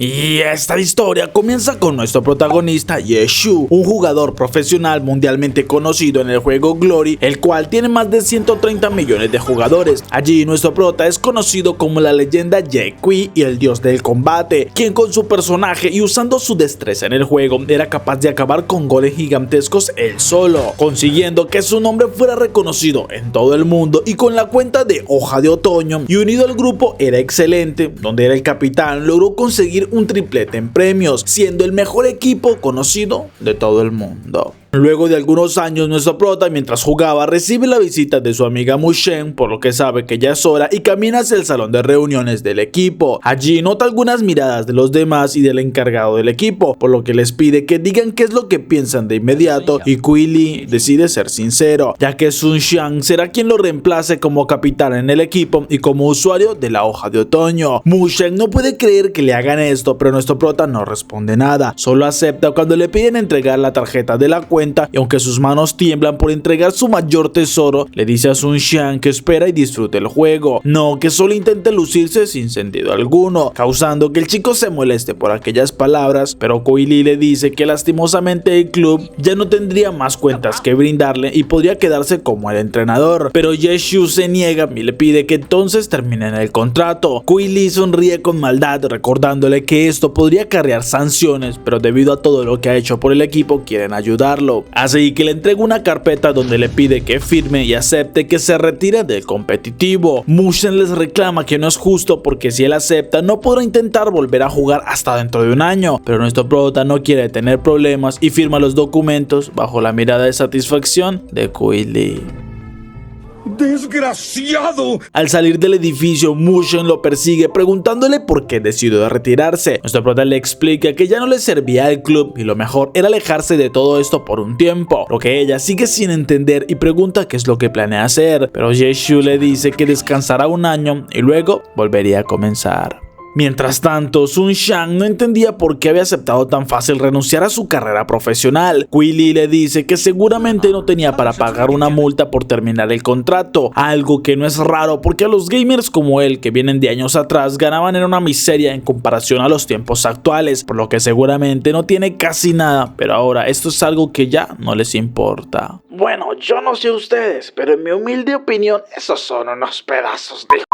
Y esta historia comienza con nuestro protagonista Yeshu, un jugador profesional mundialmente conocido en el juego Glory, el cual tiene más de 130 millones de jugadores. Allí nuestro prota es conocido como la leyenda Jae-Qi y el dios del combate, quien con su personaje y usando su destreza en el juego era capaz de acabar con goles gigantescos él solo, consiguiendo que su nombre fuera reconocido en todo el mundo. Y con la cuenta de Hoja de Otoño y unido al grupo Era Excelente, donde era el capitán, logró conseguir un triplete en premios, siendo el mejor equipo conocido de todo el mundo. Luego de algunos años, nuestro prota, mientras jugaba, recibe la visita de su amiga Mushen, por lo que sabe que ya es hora y camina hacia el salón de reuniones del equipo. Allí nota algunas miradas de los demás y del encargado del equipo, por lo que les pide que digan qué es lo que piensan de inmediato, y Qui Lee decide ser sincero, ya que Sun Xiang será quien lo reemplace como capitán en el equipo y como usuario de la Hoja de Otoño. Mushen no puede creer que le hagan esto, pero nuestro prota no responde nada, solo acepta cuando le piden entregar la tarjeta de la cuenta. Y aunque sus manos tiemblan por entregar su mayor tesoro, le dice a Sun Xiang que espera y disfrute el juego, no que solo intente lucirse sin sentido alguno, causando que el chico se moleste por aquellas palabras. Pero Qui Lee le dice que lastimosamente el club ya no tendría más cuentas que brindarle y podría quedarse como el entrenador, pero Yeshu se niega y le pide que entonces terminen el contrato. Qui Lee sonríe con maldad, recordándole que esto podría acarrear sanciones, pero debido a todo lo que ha hecho por el equipo quieren ayudarlo. Así que le entrega una carpeta donde le pide que firme y acepte que se retire del competitivo. Mushen les reclama que no es justo porque si él acepta no podrá intentar volver a jugar hasta dentro de un año, pero nuestro prota no quiere tener problemas y firma los documentos bajo la mirada de satisfacción de Qui Lee. ¡Desgraciado! Al salir del edificio, Mushen lo persigue preguntándole por qué decidió retirarse. Nuestro prota le explica que ya no le servía al club y lo mejor era alejarse de todo esto por un tiempo, lo que ella sigue sin entender y pregunta qué es lo que planea hacer, pero Yeshu le dice que descansará un año y luego volvería a comenzar. Mientras tanto, Sun Xiang no entendía por qué había aceptado tan fácil renunciar a su carrera profesional. Qui Lee le dice que seguramente no tenía para pagar una multa por terminar el contrato, algo que no es raro porque a los gamers como él, que vienen de años atrás, ganaban en una miseria en comparación a los tiempos actuales, por lo que seguramente no tiene casi nada, pero ahora esto es algo que ya no les importa. Bueno, yo no sé ustedes, pero en mi humilde opinión, esos son unos pedazos de...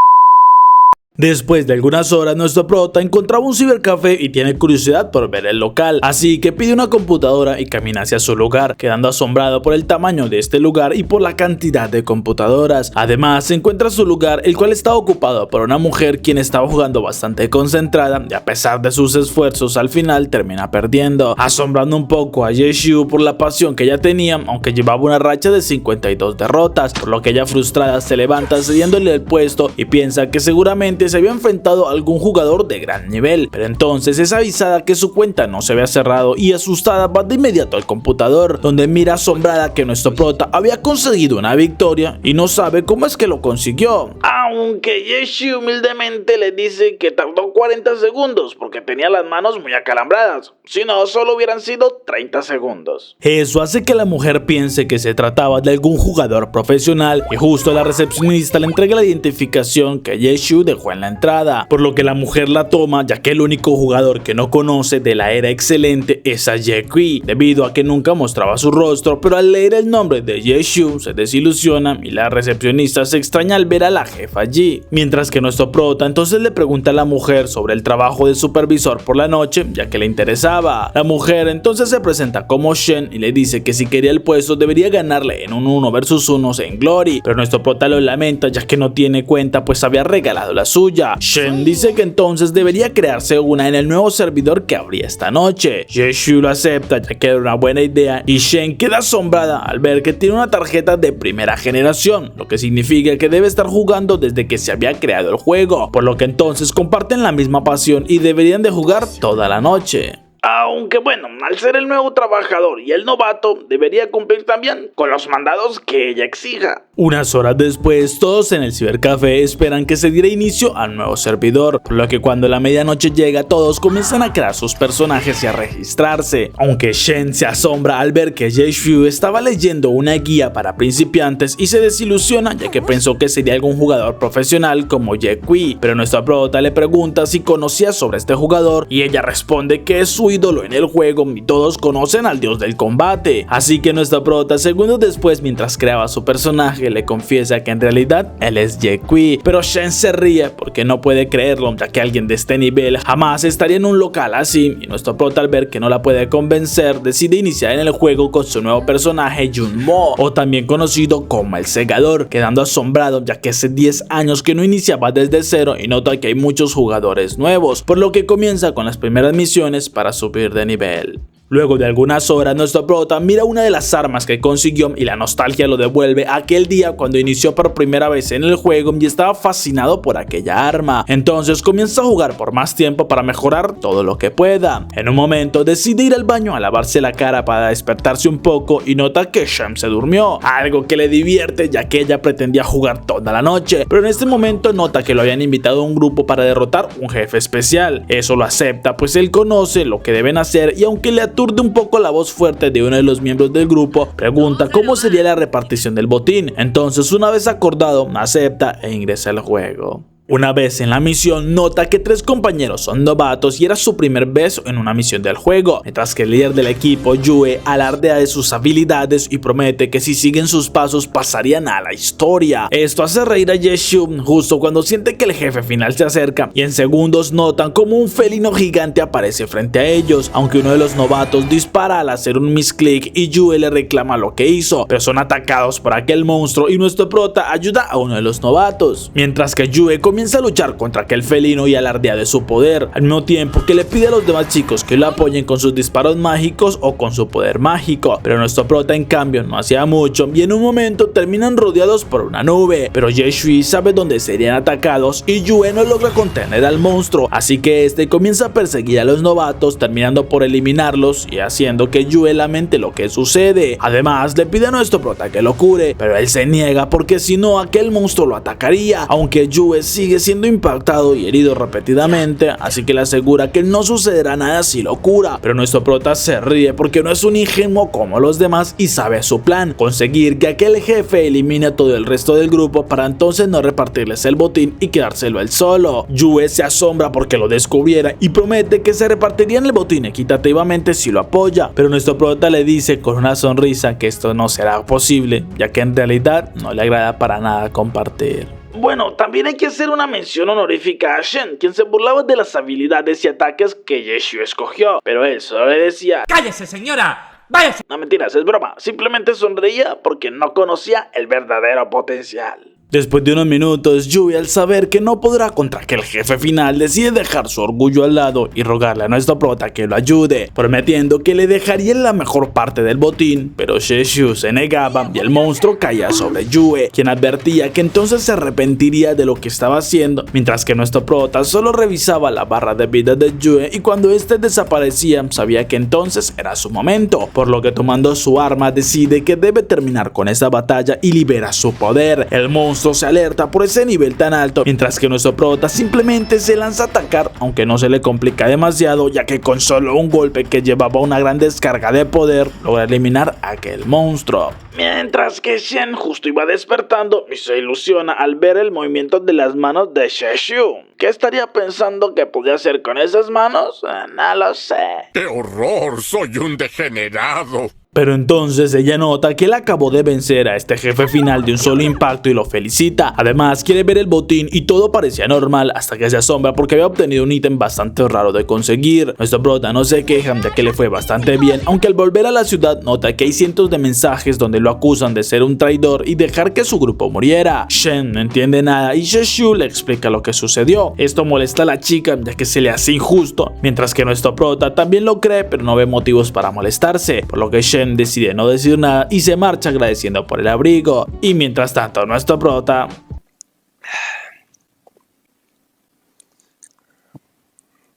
Después de algunas horas, nuestro prota encontraba un cibercafé y tiene curiosidad por ver el local, así que pide una computadora y camina hacia su lugar, quedando asombrado por el tamaño de este lugar y por la cantidad de computadoras. Además, se encuentra su lugar, el cual está ocupado por una mujer quien estaba jugando bastante concentrada y a pesar de sus esfuerzos al final termina perdiendo, asombrando un poco a Yeshu por la pasión que ella tenía, aunque llevaba una racha de 52 derrotas, por lo que ella frustrada se levanta cediéndole el puesto y piensa que seguramente se había enfrentado a algún jugador de gran nivel, pero entonces es avisada que su cuenta no se había cerrado y asustada va de inmediato al computador, donde mira asombrada que nuestro prota había conseguido una victoria y no sabe cómo es que lo consiguió. Aunque Yeshu humildemente le dice que tardó 40 segundos porque tenía las manos muy acalambradas, si no solo hubieran sido 30 segundos. Eso hace que la mujer piense que se trataba de algún jugador profesional y justo la recepcionista le entrega la identificación que Yeshu dejó en la entrada, por lo que la mujer la toma, ya que el único jugador que no conoce de la Era Excelente es a Jae-Qi, debido a que nunca mostraba su rostro, pero al leer el nombre de Yeshu se desilusiona y la recepcionista se extraña al ver a la jefa allí, mientras que nuestro prota entonces le pregunta a la mujer sobre el trabajo de supervisor por la noche, ya que le interesaba. La mujer entonces se presenta como Shen y le dice que si quería el puesto debería ganarle en un 1 versus 1 en Glory, pero nuestro prota lo lamenta ya que no tiene cuenta pues había regalado la suya. Shen dice que entonces debería crearse una en el nuevo servidor que abría esta noche. Yeshu lo acepta ya que era una buena idea y Shen queda asombrada al ver que tiene una tarjeta de primera generación, lo que significa que debe estar jugando desde que se había creado el juego, por lo que entonces comparten la misma pasión y deberían de jugar toda la noche. Aunque bueno, al ser el nuevo trabajador y el novato, debería cumplir también con los mandados que ella exija. Unas horas después, todos en el cibercafé esperan que se diera inicio al nuevo servidor, por lo que cuando la medianoche llega, todos comienzan a crear sus personajes y a registrarse. Aunque Shen se asombra al ver que Ye-Shu estaba leyendo una guía para principiantes y se desilusiona ya que pensó que sería algún jugador profesional como Ye-Kui, pero nuestra prota le pregunta si conocía sobre este jugador y ella responde que es su ídolo en el juego y todos conocen al dios del combate. Así que nuestra prota, segundos después, mientras creaba su personaje, le confiesa que en realidad él es Ye-Kui, pero Shen se ríe porque no puede creerlo, ya que alguien de este nivel jamás estaría en un local así, y nuestro prota, al ver que no la puede convencer, decide iniciar en el juego con su nuevo personaje Junmo, o también conocido como el Segador, quedando asombrado ya que hace 10 años que no iniciaba desde cero y nota que hay muchos jugadores nuevos, por lo que comienza con las primeras misiones para subir de nivel. Luego de algunas horas, nuestro prota mira una de las armas que consiguió y la nostalgia lo devuelve a aquel día cuando inició por primera vez en el juego y estaba fascinado por aquella arma. Entonces comienza a jugar por más tiempo para mejorar todo lo que pueda. En un momento decide ir al baño a lavarse la cara para despertarse un poco y nota que Shen se durmió, algo que le divierte ya que ella pretendía jugar toda la noche, pero en este momento nota que lo habían invitado a un grupo para derrotar un jefe especial. Eso lo acepta pues él conoce lo que deben hacer y aunque le aturde un poco la voz fuerte de uno de los miembros del grupo, pregunta cómo sería la repartición del botín. Entonces, una vez acordado, acepta e ingresa al juego. Una vez en la misión, nota que 3 compañeros son novatos y era su primer vez en una misión del juego, mientras que el líder del equipo, Yue, alardea de sus habilidades y promete que si siguen sus pasos pasarían a la historia. Esto hace reír a Ye-Shu justo cuando siente que el jefe final se acerca y en segundos notan como un felino gigante aparece frente a ellos, aunque uno de los novatos dispara al hacer un misclick y Yue le reclama lo que hizo, pero son atacados por aquel monstruo y nuestro prota ayuda a uno de los novatos, mientras que Yue comienza a luchar contra aquel felino y alardea de su poder, al mismo tiempo que le pide a los demás chicos que lo apoyen con sus disparos mágicos o con su poder mágico, pero nuestro prota en cambio no hacía mucho y en un momento terminan rodeados por una nube, pero Ye-Shu sabe dónde serían atacados y Yue no logra contener al monstruo, así que este comienza a perseguir a los novatos, terminando por eliminarlos y haciendo que Yue lamente lo que sucede. Además le pide a nuestro prota que lo cure, pero él se niega porque si no aquel monstruo lo atacaría, aunque Yue sigue siendo impactado y herido repetidamente, así que le asegura que no sucederá nada si lo cura, pero nuestro prota se ríe porque no es un ingenuo como los demás y sabe su plan, conseguir que aquel jefe elimine a todo el resto del grupo para entonces no repartirles el botín y quedárselo él solo. Yue se asombra porque lo descubriera y promete que se repartirían el botín equitativamente si lo apoya, pero nuestro prota le dice con una sonrisa que esto no será posible, ya que en realidad no le agrada para nada compartir. Bueno, también hay que hacer una mención honorífica a Shen, quien se burlaba de las habilidades y ataques que Ye-Shu escogió, pero él solo le decía: ¡Cállese, señora! ¡Váyase! No, mentiras, es broma, simplemente sonreía porque no conocía el verdadero potencial. Después de unos minutos, Yue, al saber que no podrá contra aquel jefe final, decide dejar su orgullo al lado y rogarle a nuestro prota que lo ayude, prometiendo que le dejaría la mejor parte del botín, pero Ye-Shu se negaba y el monstruo caía sobre Yue, quien advertía que entonces se arrepentiría de lo que estaba haciendo, mientras que nuestro prota solo revisaba la barra de vida de Yue y cuando este desaparecía sabía que entonces era su momento, por lo que tomando su arma decide que debe terminar con esta batalla y libera su poder. El monstruo se alerta por ese nivel tan alto, mientras que nuestro prota simplemente se lanza a atacar, aunque no se le complica demasiado, ya que con solo un golpe que llevaba una gran descarga de poder logra eliminar a aquel monstruo. Mientras que Shen justo iba despertando y se ilusiona al ver el movimiento de las manos de Ye-Shu. ¿Qué estaría pensando que podía hacer con esas manos? No lo sé. ¡Qué horror! ¡Soy un degenerado! Pero entonces ella nota que él acabó de vencer a este jefe final de un solo impacto y lo felicita. Además quiere ver el botín y todo parecía normal hasta que se asombra porque había obtenido un ítem bastante raro de conseguir. Nuestro prota no se queja ya que le fue bastante bien, aunque al volver a la ciudad nota que hay cientos de mensajes donde lo acusan de ser un traidor y dejar que su grupo muriera. Shen no entiende nada y Ye-Shu le explica lo que sucedió. Esto molesta a la chica ya que se le hace injusto, mientras que nuestro prota también lo cree pero no ve motivos para molestarse, por lo que Shen decide no decir nada y se marcha agradeciendo por el abrigo. Y mientras tanto nuestro prota...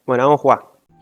Bueno, vamos a jugar.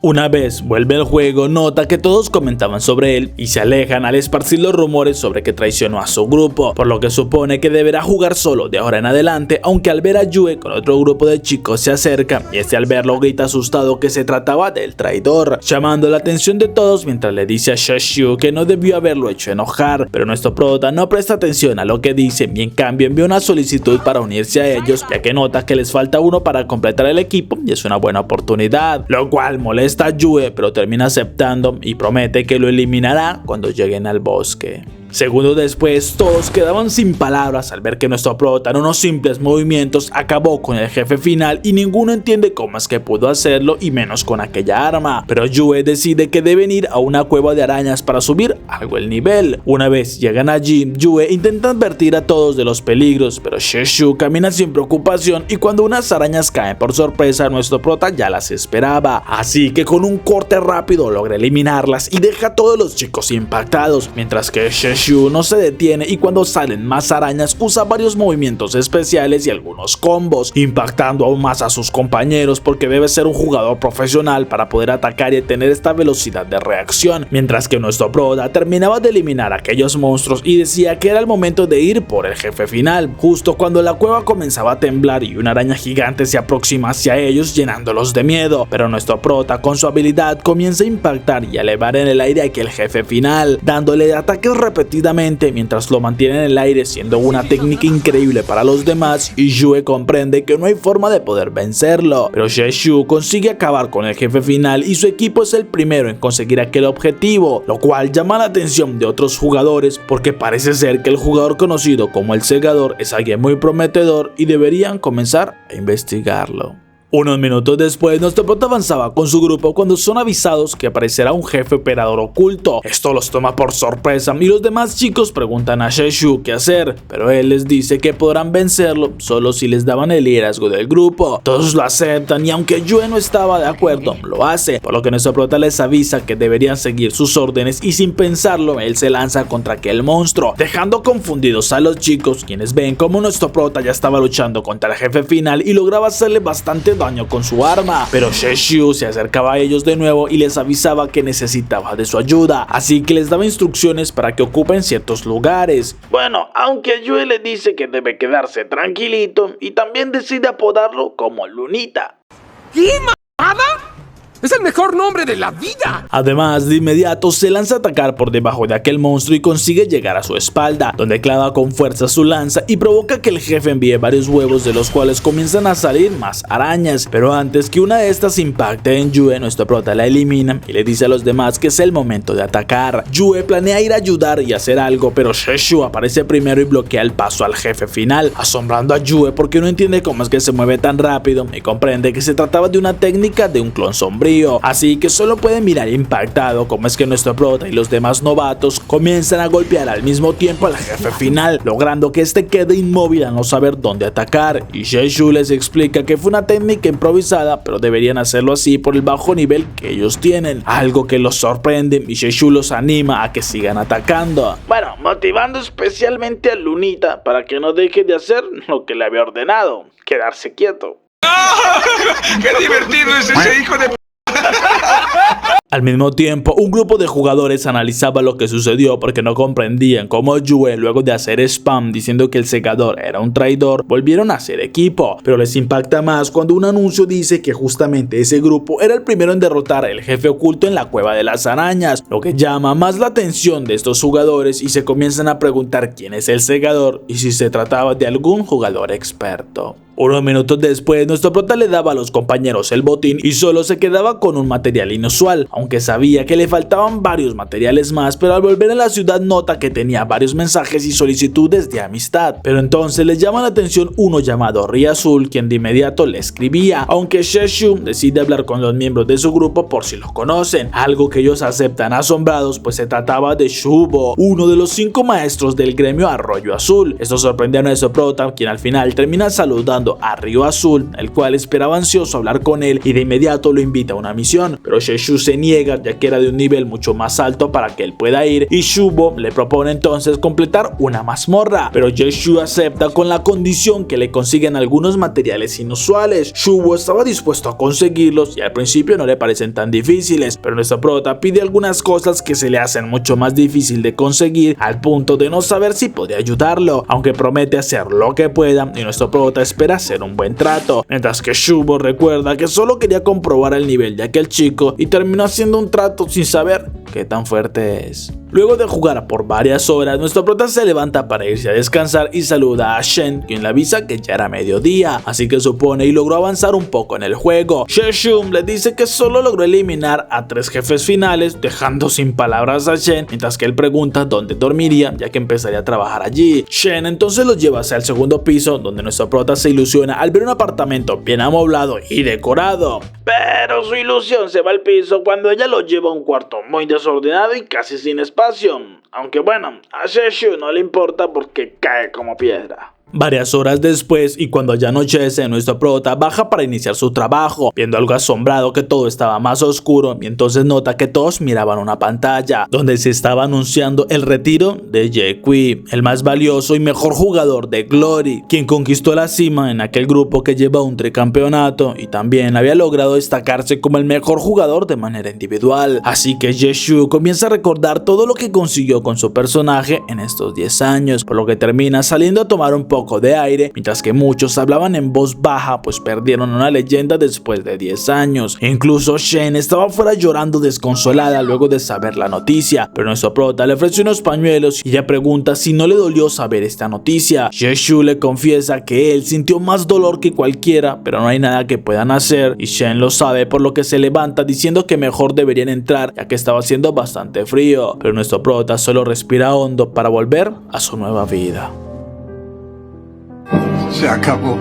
Una vez vuelve al juego, nota que todos comentaban sobre él y se alejan al esparcir los rumores sobre que traicionó a su grupo, por lo que supone que deberá jugar solo de ahora en adelante, aunque al ver a Yue con otro grupo de chicos se acerca y este al verlo grita asustado que se trataba del traidor, llamando la atención de todos mientras le dice a Sheshu que no debió haberlo hecho enojar, pero nuestro prota no presta atención a lo que dice y en cambio envía una solicitud para unirse a ellos, ya que nota que les falta uno para completar el equipo y es una buena oportunidad, lo cual molesta a Yue, pero termina aceptando y promete que lo eliminará cuando lleguen al bosque. Segundos después, todos quedaban sin palabras al ver que nuestro prota en unos simples movimientos acabó con el jefe final y ninguno entiende cómo es que pudo hacerlo y menos con aquella arma. Pero Yue decide que deben ir a una cueva de arañas para subir algo el nivel. Una vez llegan allí, Yue intenta advertir a todos de los peligros, pero Sheshu camina sin preocupación y cuando unas arañas caen por sorpresa, nuestro prota ya las esperaba. Así que con un corte rápido logra eliminarlas y deja a todos los chicos impactados, mientras que Sheshu no se detiene y cuando salen más arañas usa varios movimientos especiales y algunos combos, impactando aún más a sus compañeros porque debe ser un jugador profesional para poder atacar y tener esta velocidad de reacción, mientras que nuestro prota terminaba de eliminar a aquellos monstruos y decía que era el momento de ir por el jefe final, justo cuando la cueva comenzaba a temblar y una araña gigante se aproxima hacia ellos llenándolos de miedo, pero nuestro prota con su habilidad comienza a impactar y a elevar en el aire a aquel jefe final, dándole ataques repetidos mientras lo mantiene en el aire, siendo una técnica increíble para los demás, y Yue comprende que no hay forma de poder vencerlo, pero Sheshu consigue acabar con el jefe final y su equipo es el primero en conseguir aquel objetivo, lo cual llama la atención de otros jugadores porque parece ser que el jugador conocido como el Segador es alguien muy prometedor y deberían comenzar a investigarlo. Unos minutos después, nuestro prota avanzaba con su grupo cuando son avisados que aparecerá un jefe operador oculto. Esto los toma por sorpresa y los demás chicos preguntan a Sheshu qué hacer, pero él les dice que podrán vencerlo solo si les daban el liderazgo del grupo. Todos lo aceptan y aunque Yue no estaba de acuerdo, lo hace, por lo que nuestro prota les avisa que deberían seguir sus órdenes y sin pensarlo, él se lanza contra aquel monstruo, dejando confundidos a los chicos, quienes ven como nuestro prota ya estaba luchando contra el jefe final y lograba hacerle bastante daño con su arma, pero Sheshu se acercaba a ellos de nuevo y les avisaba que necesitaba de su ayuda, así que les daba instrucciones para que ocupen ciertos lugares. Bueno, aunque Yue le dice que debe quedarse tranquilito y también decide apodarlo como Lunita. ¿Qué mamada? ¡Es el mejor nombre de la vida! Además, de inmediato se lanza a atacar por debajo de aquel monstruo y consigue llegar a su espalda, donde clava con fuerza su lanza y provoca que el jefe envíe varios huevos de los cuales comienzan a salir más arañas. Pero antes que una de estas impacte en Yue, nuestro prota la elimina y le dice a los demás que es el momento de atacar. Yue planea ir a ayudar y hacer algo, pero Sheshu aparece primero y bloquea el paso al jefe final, asombrando a Yue porque no entiende cómo es que se mueve tan rápido y comprende que se trataba de una técnica de un clon sombrío. Así que solo puede mirar impactado cómo es que nuestro prota y los demás novatos comienzan a golpear al mismo tiempo al jefe final, logrando que este quede inmóvil a no saber dónde atacar, y Sheshu les explica que fue una técnica improvisada, pero deberían hacerlo así por el bajo nivel que ellos tienen, algo que los sorprende y Sheshu los anima a que sigan atacando. Bueno, motivando especialmente a Lunita para que no deje de hacer lo que le había ordenado, quedarse quieto. ¡Qué divertido es ese hijo de... Al mismo tiempo, un grupo de jugadores analizaba lo que sucedió porque no comprendían cómo Yue, luego de hacer spam diciendo que el Segador era un traidor, volvieron a ser equipo, pero les impacta más cuando un anuncio dice que justamente ese grupo era el primero en derrotar al jefe oculto en la cueva de las arañas, lo que llama más la atención de estos jugadores y se comienzan a preguntar quién es el Segador y si se trataba de algún jugador experto. Unos minutos después, nuestro prota le daba a los compañeros el botín y solo se quedaba con un material inusual, aunque sabía que le faltaban varios materiales más, pero al volver a la ciudad nota que tenía varios mensajes y solicitudes de amistad. Pero entonces les llama la atención uno llamado Ri Azul, quien de inmediato le escribía, aunque Sheshu decide hablar con los miembros de su grupo por si lo conocen, algo que ellos aceptan asombrados, pues se trataba de Shubo, uno de los 5 maestros del gremio Arroyo Azul. Esto sorprende a nuestro prota, quien al final termina saludando buscando a Río Azul, el cual esperaba ansioso hablar con él y de inmediato lo invita a una misión, pero Sheshu se niega ya que era de un nivel mucho más alto para que él pueda ir y Shubo le propone entonces completar una mazmorra, pero Sheshu acepta con la condición que le consiguen algunos materiales inusuales. Shubo estaba dispuesto a conseguirlos y al principio no le parecen tan difíciles, pero nuestro prota pide algunas cosas que se le hacen mucho más difícil de conseguir al punto de no saber si podría ayudarlo, aunque promete hacer lo que pueda y nuestro prota espera hacer un buen trato, mientras que Shubo recuerda que solo quería comprobar el nivel de aquel chico y terminó haciendo un trato sin saber qué tan fuerte es. Luego de jugar por varias horas, nuestro prota se levanta para irse a descansar y saluda a Shen, quien le avisa que ya era mediodía, así que supone y logró avanzar un poco en el juego. Sheshum le dice que solo logró eliminar a 3 jefes finales, dejando sin palabras a Shen, mientras que él pregunta dónde dormiría, ya que empezaría a trabajar allí. Shen entonces los lleva hacia el segundo piso, donde nuestro prota se ilusiona al ver un apartamento bien amoblado y decorado. Pero su ilusión se va al piso cuando ella lo lleva a un cuarto muy desordenado y casi sin espacio. Aunque bueno, a Sheshu no le importa porque cae como piedra. Varias horas después y cuando ya anochece, nuestro prota baja para iniciar su trabajo, viendo algo asombrado que todo estaba más oscuro y entonces nota que todos miraban una pantalla donde se estaba anunciando el retiro de Jaekwee, el más valioso y mejor jugador de Glory, quien conquistó la cima en aquel grupo que lleva un tricampeonato y también había logrado destacarse como el mejor jugador de manera individual. Así que Sheshu comienza a recordar todo lo que consiguió con su personaje en estos 10 años, por lo que termina saliendo a tomar un poco de aire, mientras que muchos hablaban en voz baja pues perdieron una leyenda después de 10 años. Incluso Shen estaba fuera llorando desconsolada luego de saber la noticia, pero nuestro prota le ofrece unos pañuelos y ella pregunta si no le dolió saber esta noticia. Sheshu le confiesa que él sintió más dolor que cualquiera, pero no hay nada que puedan hacer y Shen lo sabe, por lo que se levanta diciendo que mejor deberían entrar ya que estaba haciendo bastante frío, pero nuestro prota solo respira hondo para volver a su nueva vida. Se acabó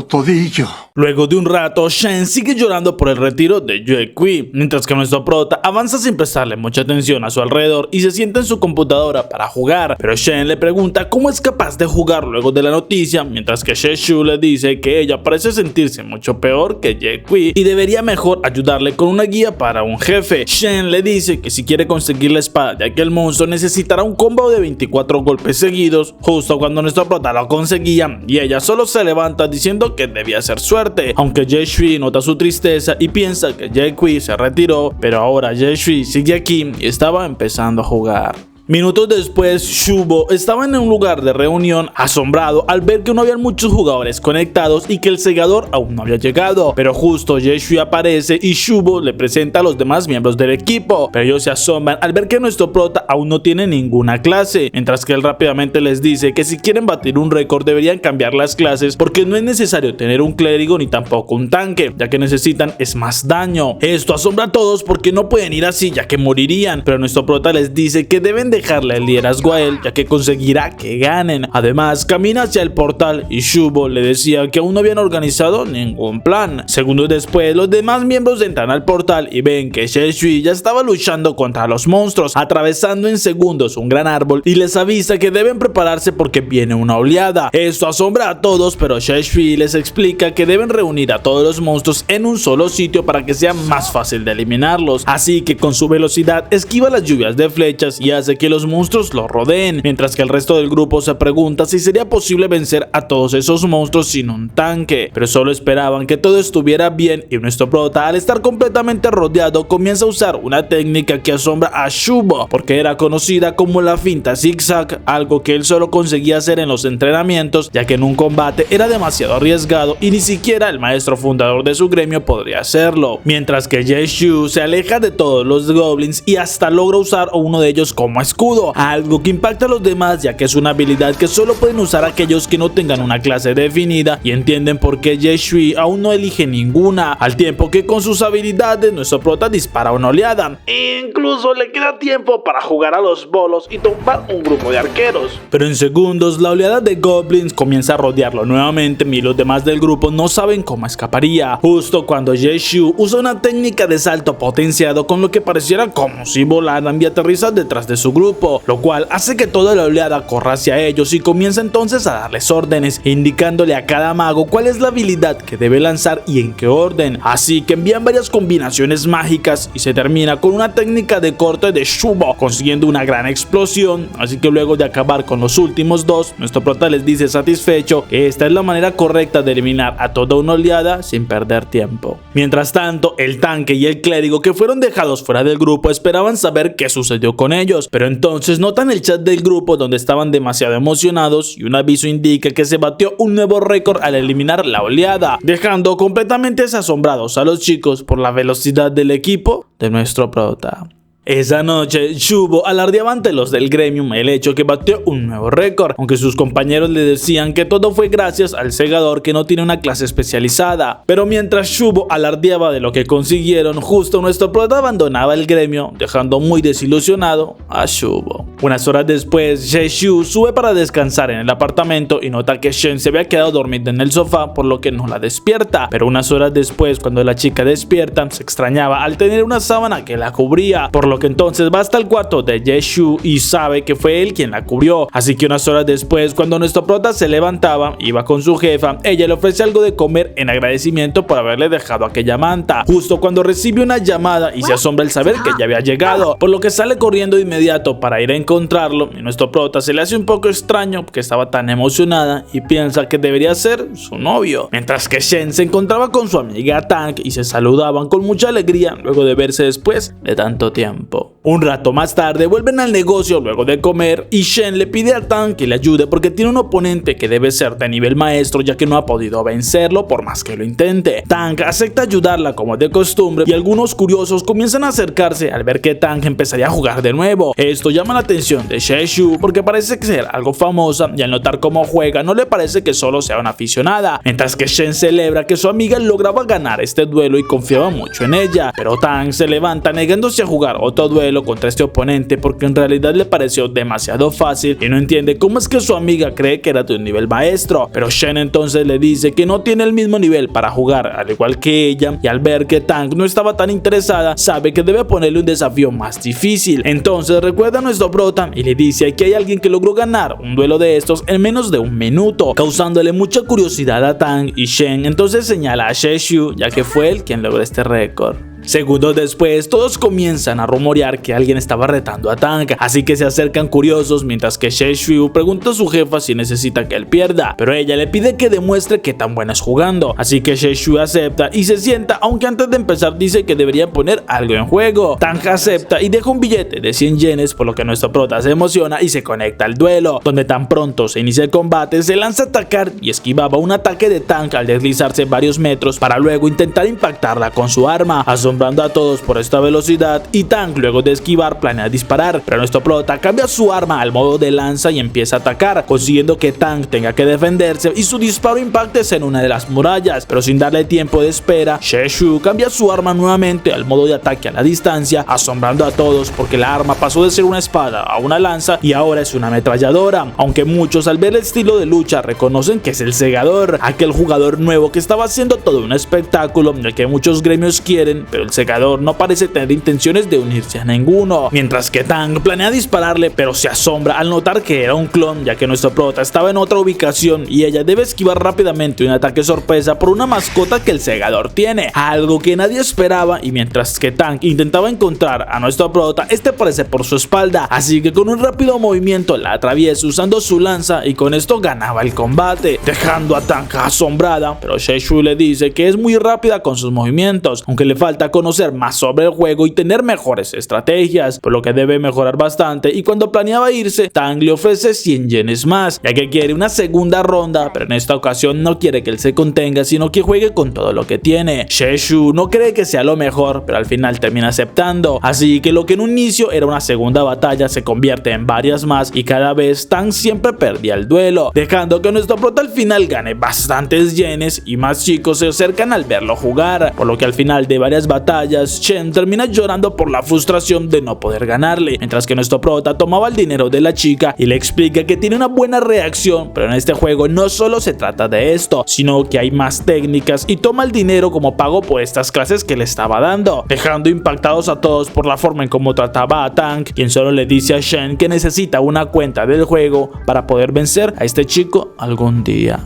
todillo. Luego de un rato, Shen sigue llorando por el retiro de Jaekwee, mientras que nuestro prota avanza sin prestarle mucha atención a su alrededor y se sienta en su computadora para jugar, pero Shen le pregunta cómo es capaz de jugar luego de la noticia, mientras que Sheshu le dice que ella parece sentirse mucho peor que Jaekwee y debería mejor ayudarle con una guía para un jefe. Shen le dice que si quiere conseguir la espada de aquel monstruo necesitará un combo de 24 golpes seguidos, justo cuando nuestro prota lo conseguía y ella solo se levanta diciendo que debía ser suerte. Aunque Jaekwee nota su tristeza y piensa que Jaekwee se retiró, pero ahora Jaekwee sigue aquí y estaba empezando a jugar. Minutos después, Shubo estaba en un lugar de reunión asombrado al ver que no había muchos jugadores conectados y que el segador aún no había llegado, pero justo Jaekwee aparece y Shubo le presenta a los demás miembros del equipo, pero ellos se asombran al ver que nuestro prota aún no tiene ninguna clase, mientras que él rápidamente les dice que si quieren batir un récord deberían cambiar las clases porque no es necesario tener un clérigo ni tampoco un tanque, ya que necesitan es más daño. Esto asombra a todos porque no pueden ir así ya que morirían, pero nuestro prota les dice que deben dejarle el liderazgo a él ya que conseguirá que ganen. Además camina hacia el portal y Shubo le decía que aún no habían organizado ningún plan. Segundos después los demás miembros entran al portal y ven que Sheshu ya estaba luchando contra los monstruos, atravesando en segundos un gran árbol y les avisa que deben prepararse porque viene una oleada. Esto asombra a todos, pero Sheshu les explica que deben reunir a todos los monstruos en un solo sitio para que sea más fácil de eliminarlos, así que con su velocidad esquiva las lluvias de flechas y hace que los monstruos lo rodeen, mientras que el resto del grupo se pregunta si sería posible vencer a todos esos monstruos sin un tanque, pero solo esperaban que todo estuviera bien y nuestro prota, al estar completamente rodeado, comienza a usar una técnica que asombra a Shubo porque era conocida como la finta zigzag, algo que él solo conseguía hacer en los entrenamientos ya que en un combate era demasiado arriesgado y ni siquiera el maestro fundador de su gremio podría hacerlo, mientras que Sheshu se aleja de todos los goblins y hasta logra usar a uno de ellos como escudo, algo que impacta a los demás ya que es una habilidad que solo pueden usar aquellos que no tengan una clase definida y entienden por qué Jaekwee aún no elige ninguna, al tiempo que con sus habilidades nuestro prota dispara una oleada. Incluso le queda tiempo para jugar a los bolos y tumbar un grupo de arqueros. Pero en segundos la oleada de goblins comienza a rodearlo nuevamente y los demás del grupo no saben cómo escaparía, justo cuando Sheshu usa una técnica de salto potenciado con lo que pareciera como si volaran y aterrizan detrás de su grupo. grupo, lo cual hace que toda la oleada corra hacia ellos y comienza entonces a darles órdenes, indicándole a cada mago cuál es la habilidad que debe lanzar y en qué orden. Así que envían varias combinaciones mágicas y se termina con una técnica de corte de Shubo, consiguiendo una gran explosión. Así que luego de acabar con los últimos dos, nuestro prota les dice satisfecho que esta es la manera correcta de eliminar a toda una oleada sin perder tiempo. Mientras tanto, el tanque y el clérigo que fueron dejados fuera del grupo esperaban saber qué sucedió con ellos, pero entonces notan el chat del grupo donde estaban demasiado emocionados y un aviso indica que se batió un nuevo récord al eliminar la oleada, dejando completamente asombrados a los chicos por la velocidad del equipo de nuestro prota. Esa noche, Shubo alardeaba ante los del gremium el hecho que batió un nuevo récord, aunque sus compañeros le decían que todo fue gracias al segador que no tiene una clase especializada. Pero mientras Shubo alardeaba de lo que consiguieron, justo nuestro prota abandonaba el gremio, dejando muy desilusionado a Shubo. Unas horas después, Sheshu sube para descansar en el apartamento y nota que Shen se había quedado dormida en el sofá, por lo que no la despierta. Pero unas horas después, cuando la chica despierta, se extrañaba al tener una sábana que la cubría, por lo que entonces va hasta el cuarto de Yeshu y sabe que fue él quien la cubrió. Así que unas horas después, cuando nuestro prota se levantaba, iba con su jefa, ella le ofrece algo de comer en agradecimiento por haberle dejado aquella manta, justo cuando recibe una llamada y se asombra al saber que ya había llegado, por lo que sale corriendo de inmediato para ir a encontrarlo, y nuestro prota se le hace un poco extraño que estaba tan emocionada y piensa que debería ser su novio, mientras que Shen se encontraba con su amiga Tang y se saludaban con mucha alegría luego de verse después de tanto tiempo. Un rato más tarde vuelven al negocio luego de comer y Shen le pide a Tang que le ayude porque tiene un oponente que debe ser de nivel maestro ya que no ha podido vencerlo por más que lo intente. Tang acepta ayudarla como de costumbre y algunos curiosos comienzan a acercarse al ver que Tang empezaría a jugar de nuevo. Esto llama la atención de Sheshu porque parece ser algo famosa y al notar cómo juega no le parece que solo sea una aficionada, mientras que Shen celebra que su amiga lograba ganar este duelo y confiaba mucho en ella, pero Tang se levanta negándose a jugar otro duelo contra este oponente porque en realidad le pareció demasiado fácil y no entiende cómo es que su amiga cree que era de un nivel maestro. Pero Shen entonces le dice que no tiene el mismo nivel para jugar al igual que ella, y al ver que Tang no estaba tan interesada sabe que debe ponerle un desafío más difícil. Entonces recuerda a nuestro prota y le dice que hay alguien que logró ganar un duelo de estos en menos de un minuto, causándole mucha curiosidad a Tang, y Shen entonces señala a Sheshu ya que fue él quien logró este récord. Segundos después, todos comienzan a rumorear que alguien estaba retando a Tang, así que se acercan curiosos mientras que Sheshu pregunta a su jefa si necesita que él pierda, pero ella le pide que demuestre qué tan buena es jugando, así que Sheshu acepta y se sienta, aunque antes de empezar dice que debería poner algo en juego. Tang acepta y deja un billete de 100 yenes, por lo que nuestro prota se emociona y se conecta al duelo, donde tan pronto se inicia el combate se lanza a atacar y esquivaba un ataque de Tang al deslizarse varios metros para luego intentar impactarla con su arma, asombrando a todos por esta velocidad, y Tang luego de esquivar planea disparar, pero nuestro prota cambia su arma al modo de lanza y empieza a atacar, consiguiendo que Tang tenga que defenderse y su disparo impacte en una de las murallas, pero sin darle tiempo de espera, Sheshu cambia su arma nuevamente al modo de ataque a la distancia, asombrando a todos porque la arma pasó de ser una espada a una lanza y ahora es una ametralladora, aunque muchos al ver el estilo de lucha reconocen que es el segador, aquel jugador nuevo que estaba haciendo todo un espectáculo del que muchos gremios quieren, pero el segador no parece tener intenciones de unirse a ninguno, mientras que Tang planea dispararle pero se asombra al notar que era un clon, ya que nuestro prota estaba en otra ubicación y ella debe esquivar rápidamente un ataque sorpresa por una mascota que el segador tiene, algo que nadie esperaba, y mientras que Tang intentaba encontrar a nuestro prota, este aparece por su espalda, así que con un rápido movimiento la atraviesa usando su lanza y con esto ganaba el combate, dejando a Tang asombrada, pero Sheshu le dice que es muy rápida con sus movimientos, aunque le falta conocer más sobre el juego y tener mejores estrategias, por lo que debe mejorar bastante, y cuando planeaba irse, Tang le ofrece 100 yenes más, ya que quiere una segunda ronda, pero en esta ocasión no quiere que él se contenga, sino que juegue con todo lo que tiene. Sheshu no cree que sea lo mejor, pero al final termina aceptando, así que lo que en un inicio era una segunda batalla se convierte en varias más, y cada vez Tang siempre perdía el duelo, dejando que nuestro prota al final gane bastantes yenes, y más chicos se acercan al verlo jugar, por lo que al final de varias batallas batallas, Shen termina llorando por la frustración de no poder ganarle, mientras que nuestro prota tomaba el dinero de la chica y le explica que tiene una buena reacción, pero en este juego no solo se trata de esto, sino que hay más técnicas y toma el dinero como pago por estas clases que le estaba dando, dejando impactados a todos por la forma en cómo trataba a Tank, quien solo le dice a Shen que necesita una cuenta del juego para poder vencer a este chico algún día.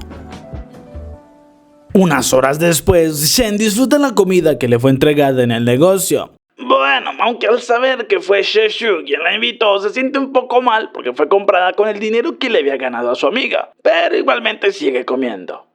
Unas horas después, Shen disfruta la comida que le fue entregada en el negocio. Bueno, aunque al saber que fue Sheshu quien la invitó, se siente un poco mal porque fue comprada con el dinero que le había ganado a su amiga, pero igualmente sigue comiendo.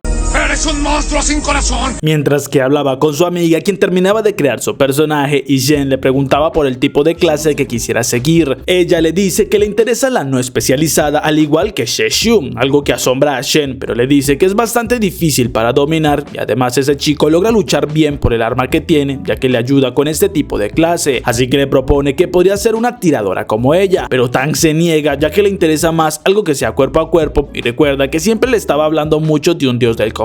¡Eres un monstruo sin corazón! Mientras que hablaba con su amiga, quien terminaba de crear su personaje, y Shen le preguntaba por el tipo de clase que quisiera seguir. Ella le dice que le interesa la no especializada, al igual que Sheshu, algo que asombra a Shen, pero le dice que es bastante difícil para dominar, y además ese chico logra luchar bien por el arma que tiene, ya que le ayuda con este tipo de clase, así que le propone que podría ser una tiradora como ella, pero Tank se niega, ya que le interesa más algo que sea cuerpo a cuerpo, y recuerda que siempre le estaba hablando mucho de un dios del combate.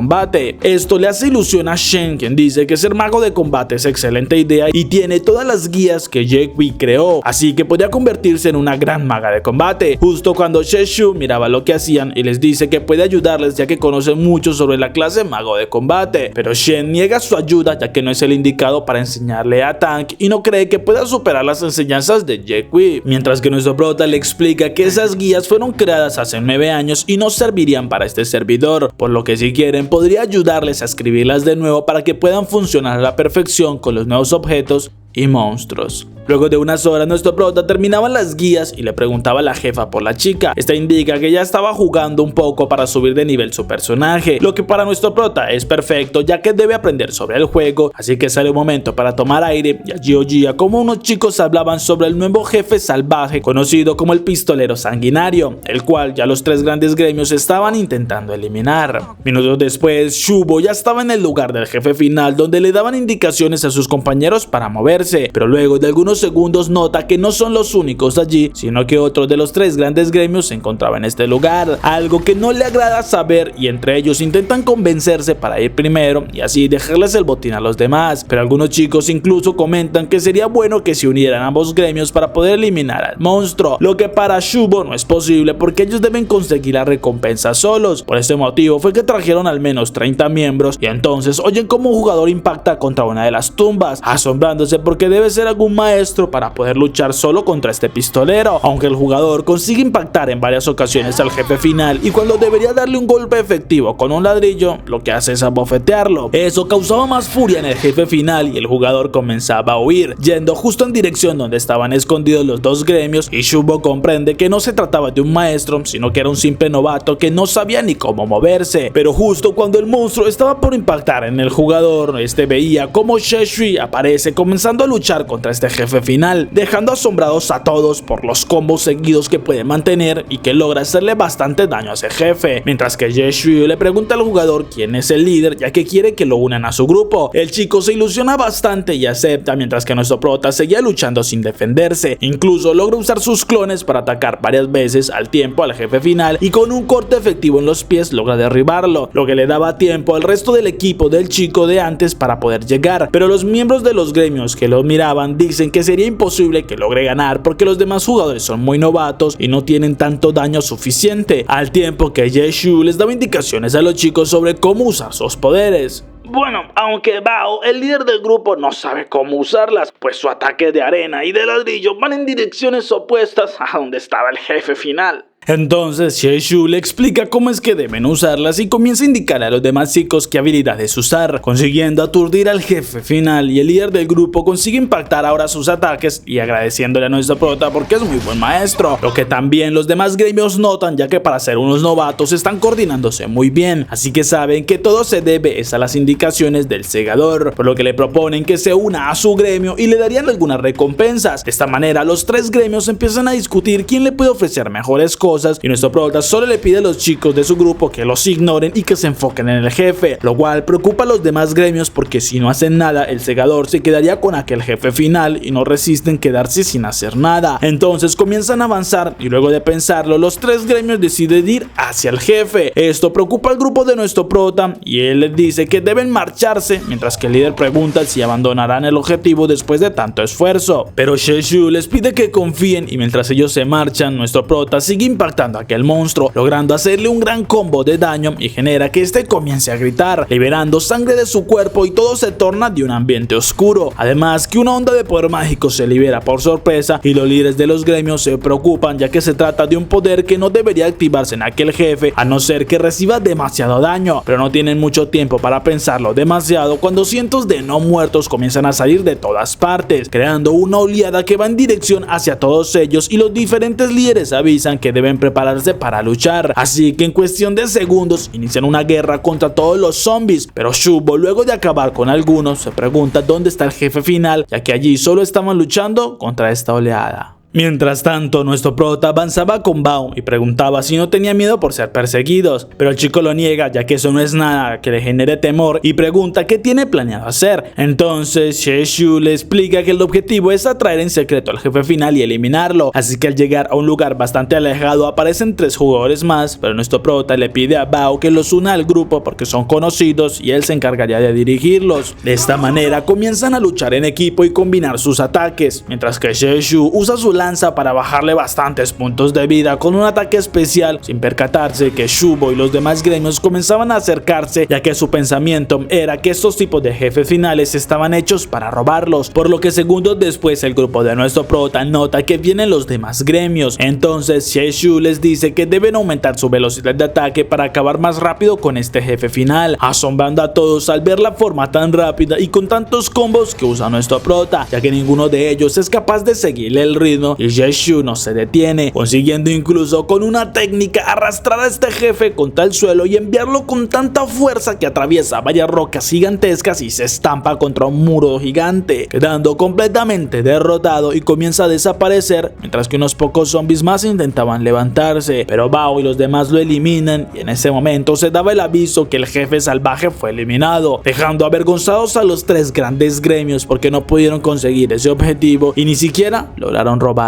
Esto le hace ilusión a Shen, quien dice que ser mago de combate es excelente idea y tiene todas las guías que Jae-Wei creó, así que podría convertirse en una gran maga de combate. Justo cuando Sheshu miraba lo que hacían y les dice que puede ayudarles ya que conoce mucho sobre la clase mago de combate, pero Shen niega su ayuda ya que no es el indicado para enseñarle a Tank y no cree que pueda superar las enseñanzas de Jae-Wei, mientras que nuestro prota le explica que esas guías fueron creadas hace 9 años y no servirían para este servidor, por lo que si quieren podría ayudarles a escribirlas de nuevo para que puedan funcionar a la perfección con los nuevos objetos y monstruos. Luego de unas horas, nuestro prota terminaba las guías y le preguntaba a la jefa por la chica. Esta indica que ya estaba jugando un poco para subir de nivel su personaje, lo que para nuestro prota es perfecto ya que debe aprender sobre el juego, así que sale un momento para tomar aire y allí oía como unos chicos hablaban sobre el nuevo jefe salvaje conocido como el pistolero sanguinario, el cual ya los 3 grandes gremios estaban intentando eliminar. Minutos después, Shubo ya estaba en el lugar del jefe final donde le daban indicaciones a sus compañeros para moverse, pero luego de algunos segundos nota que no son los únicos allí, sino que otros de los 3 grandes gremios se encontraban en este lugar, algo que no le agrada saber, y entre ellos intentan convencerse para ir primero y así dejarles el botín a los demás, pero algunos chicos incluso comentan que sería bueno que se unieran ambos gremios para poder eliminar al monstruo, lo que para Shubo no es posible porque ellos deben conseguir la recompensa solos. Por este motivo fue que trajeron al menos 30 miembros y entonces oyen como un jugador impacta contra una de las tumbas, asombrándose porque debe ser algún maestro para poder luchar solo contra este pistolero, aunque el jugador consigue impactar en varias ocasiones al jefe final y cuando debería darle un golpe efectivo con un ladrillo, lo que hace es abofetearlo. Eso causaba más furia en el jefe final y el jugador comenzaba a huir, yendo justo en dirección donde estaban escondidos los 2 gremios, y Shubo comprende que no se trataba de un maestro, sino que era un simple novato que no sabía ni cómo moverse. Pero justo cuando el monstruo estaba por impactar en el jugador, este veía como Sheshui aparece comenzando a luchar contra este jefe final, dejando asombrados a todos por los combos seguidos que puede mantener y que logra hacerle bastante daño a ese jefe, mientras que Sheshui le pregunta al jugador quién es el líder ya que quiere que lo unan a su grupo. El chico se ilusiona bastante y acepta, mientras que nuestro prota seguía luchando sin defenderse, incluso logra usar sus clones para atacar varias veces al tiempo al jefe final y con un corte efectivo en los pies logra derribarlo, lo que le daba tiempo al resto del equipo del chico de antes para poder llegar, pero los miembros de los gremios que lo miraban dicen que sería imposible que logre ganar porque los demás jugadores son muy novatos y no tienen tanto daño suficiente, al tiempo que Sheshu les daba indicaciones a los chicos sobre cómo usar sus poderes. Bueno, aunque Bao, el líder del grupo, no sabe cómo usarlas, pues su ataque de arena y de ladrillo van en direcciones opuestas a donde estaba el jefe final. Entonces Sheshu le explica cómo es que deben usarlas y comienza a indicar a los demás chicos qué habilidades usar, consiguiendo aturdir al jefe final, y el líder del grupo consigue impactar ahora sus ataques y agradeciéndole a nuestro prota porque es muy buen maestro, lo que también los demás gremios notan ya que para ser unos novatos están coordinándose muy bien, así que saben que todo se debe a las indicaciones del segador, por lo que le proponen que se una a su gremio y le darían algunas recompensas. De esta manera los 3 gremios empiezan a discutir quién le puede ofrecer mejores cosas cosas y nuestro prota solo le pide a los chicos de su grupo que los ignoren y que se enfoquen en el jefe, lo cual preocupa a los demás gremios porque si no hacen nada el segador se quedaría con aquel jefe final y no resisten quedarse sin hacer nada. Entonces comienzan a avanzar y luego de pensarlo los tres gremios deciden ir hacia el jefe. Esto preocupa al grupo de nuestro prota y él les dice que deben marcharse, mientras que el líder pregunta si abandonarán el objetivo después de tanto esfuerzo. Pero Sheshu les pide que confíen y mientras ellos se marchan, nuestro prota sigue impactando a aquel monstruo, logrando hacerle un gran combo de daño y genera que este comience a gritar, liberando sangre de su cuerpo y todo se torna de un ambiente oscuro. Además que una onda de poder mágico se libera por sorpresa y los líderes de los gremios se preocupan, ya que se trata de un poder que no debería activarse en aquel jefe a no ser que reciba demasiado daño, pero no tienen mucho tiempo para pensarlo demasiado cuando cientos de no muertos comienzan a salir de todas partes, creando una oleada que va en dirección hacia todos ellos y los diferentes líderes avisan que deben prepararse para luchar, así que en cuestión de segundos inician una guerra contra todos los zombies, pero Shubo luego de acabar con algunos se pregunta dónde está el jefe final, ya que allí solo estaban luchando contra esta oleada. Mientras tanto, nuestro prota avanzaba con Bao y preguntaba si no tenía miedo por ser perseguidos, pero el chico lo niega ya que eso no es nada que le genere temor y pregunta qué tiene planeado hacer. Entonces Sheshu le explica que el objetivo es atraer en secreto al jefe final y eliminarlo, así que al llegar a un lugar bastante alejado aparecen tres jugadores más, pero nuestro prota le pide a Bao que los una al grupo porque son conocidos y él se encargaría de dirigirlos. De esta manera comienzan a luchar en equipo y combinar sus ataques, mientras que Sheshu usa su lanza para bajarle bastantes puntos de vida con un ataque especial, sin percatarse que Shubo y los demás gremios comenzaban a acercarse, ya que su pensamiento era que estos tipos de jefes finales estaban hechos para robarlos, por lo que segundos después el grupo de nuestro prota nota que vienen los demás gremios. Entonces Sheshu les dice que deben aumentar su velocidad de ataque para acabar más rápido con este jefe final, asombrando a todos al ver la forma tan rápida y con tantos combos que usa nuestro prota, ya que ninguno de ellos es capaz de seguirle el ritmo y Sheshu no se detiene, consiguiendo incluso con una técnica arrastrar a este jefe contra el suelo y enviarlo con tanta fuerza que atraviesa varias rocas gigantescas y se estampa contra un muro gigante, quedando completamente derrotado y comienza a desaparecer, mientras que unos pocos zombies más intentaban levantarse, pero Bao y los demás lo eliminan y en ese momento se daba el aviso que el jefe salvaje fue eliminado, dejando avergonzados a los tres grandes gremios porque no pudieron conseguir ese objetivo y ni siquiera lograron robarlo.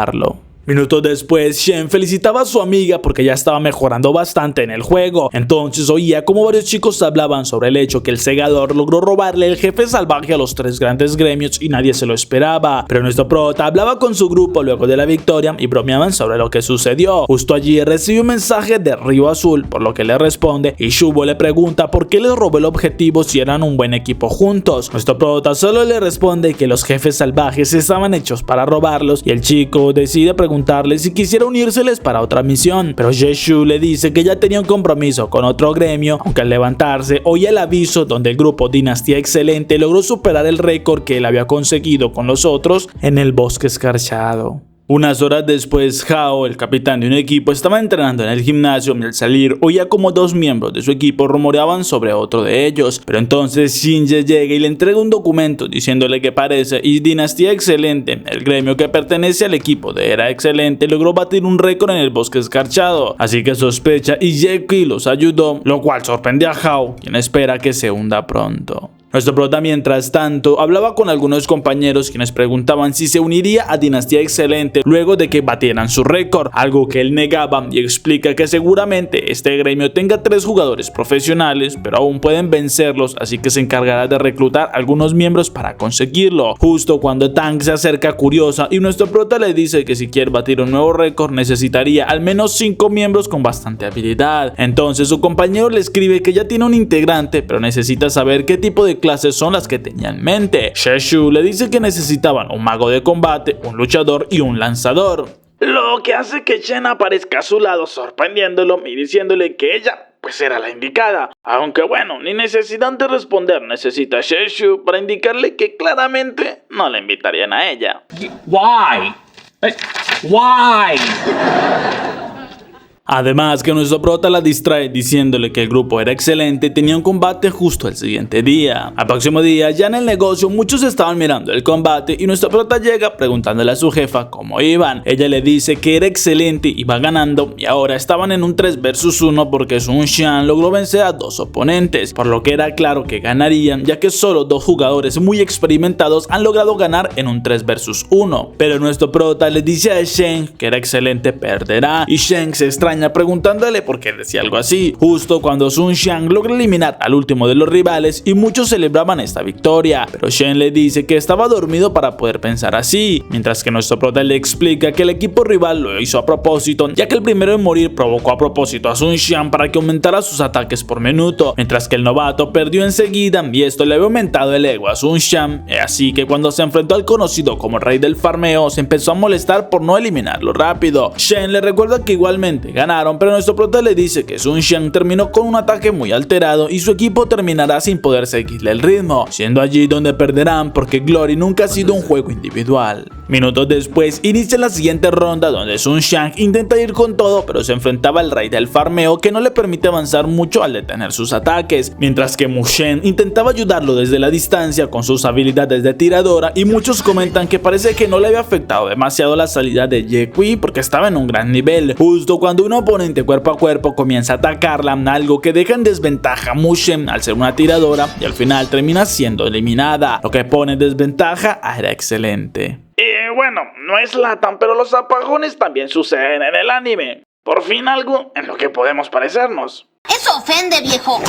Minutos después, Shen felicitaba a su amiga porque ya estaba mejorando bastante en el juego. Entonces oía como varios chicos hablaban sobre el hecho que el segador logró robarle el jefe salvaje a los tres grandes gremios y nadie se lo esperaba. Pero nuestro prota hablaba con su grupo luego de la victoria y bromeaban sobre lo que sucedió. Justo allí recibe un mensaje de Río Azul, por lo que le responde y Shubo le pregunta por qué les robó el objetivo si eran un buen equipo juntos. Nuestro prota solo le responde que los jefes salvajes estaban hechos para robarlos y el chico decide preguntarle si quisiera unírseles para otra misión, pero Sheshu le dice que ya tenía un compromiso con otro gremio, aunque al levantarse oye el aviso donde el grupo Dinastía Excelente logró superar el récord que él había conseguido con los otros en el bosque escarchado. Unas horas después, Hao, el capitán de un equipo, estaba entrenando en el gimnasio y al salir oía como dos miembros de su equipo rumoreaban sobre otro de ellos, pero entonces Shinji llega y le entrega un documento diciéndole que parece y Dinastía Excelente, el gremio que pertenece al equipo de Era Excelente, logró batir un récord en el bosque escarchado, así que sospecha y Jeki los ayudó, lo cual sorprende a Hao, quien espera que se hunda pronto. Nuestro prota, mientras tanto, hablaba con algunos compañeros quienes preguntaban si se uniría a Dinastía Excelente luego de que batieran su récord, algo que él negaba y explica que seguramente este gremio tenga 3 jugadores profesionales, pero aún pueden vencerlos, así que se encargará de reclutar algunos miembros para conseguirlo. Justo cuando Tang se acerca curiosa y nuestro prota le dice que si quiere batir un nuevo récord necesitaría al menos 5 miembros con bastante habilidad. Entonces su compañero le escribe que ya tiene un integrante, pero necesita saber qué tipo de clases son las que tenía en mente. Sheshu le dice que necesitaban un mago de combate, un luchador y un lanzador, lo que hace que Shen aparezca a su lado sorprendiéndolo y diciéndole que ella pues era la indicada. Aunque bueno, ni necesidad de responder necesita Sheshu para indicarle que claramente no la invitarían a ella. Why? Why? Además que nuestro prota la distrae diciéndole que el grupo era excelente y tenía un combate justo el siguiente día. Al próximo día, ya en el negocio, muchos estaban mirando el combate y nuestro prota llega preguntándole a su jefa cómo iban. Ella le dice que era excelente, iba ganando y ahora estaban en un 3 versus 1 porque Sun Xiang logró vencer a 2 oponentes, por lo que era claro que ganarían, ya que solo 2 jugadores muy experimentados han logrado ganar en un 3 versus 1. Pero nuestro prota le dice a Shen que era excelente perderá y Shen se extraña preguntándole por qué decía algo así, justo cuando Sun Xiang logra eliminar al último de los rivales y muchos celebraban esta victoria, pero Shen le dice que estaba dormido para poder pensar así, mientras que nuestro prota le explica que el equipo rival lo hizo a propósito, ya que el primero en morir provocó a propósito a Sun Xiang para que aumentara sus ataques por minuto, mientras que el novato perdió enseguida y esto le había aumentado el ego a Sun Xiang, así que cuando se enfrentó al conocido como rey del farmeo se empezó a molestar por no eliminarlo rápido. Shen le recuerda que igualmente ganaron, pero nuestro prota le dice que Sun Xiang terminó con un ataque muy alterado y su equipo terminará sin poder seguirle el ritmo, siendo allí donde perderán porque Glory nunca ha sido un juego individual. Minutos después inicia la siguiente ronda donde Sun Xiang intenta ir con todo, pero se enfrentaba al rey del farmeo que no le permite avanzar mucho al detener sus ataques, mientras que Mu Shen intentaba ayudarlo desde la distancia con sus habilidades de tiradora y muchos comentan que parece que no le había afectado demasiado la salida de Ye Kui porque estaba en un gran nivel, justo cuando un oponente cuerpo a cuerpo comienza a atacarla, algo que deja en desventaja a Mu Shen al ser una tiradora y al final termina siendo eliminada, lo que pone en desventaja a Era Excelente. Y bueno, no es Latam, pero los apagones también suceden en el anime. Por fin algo en lo que podemos parecernos. Eso ofende, viejo.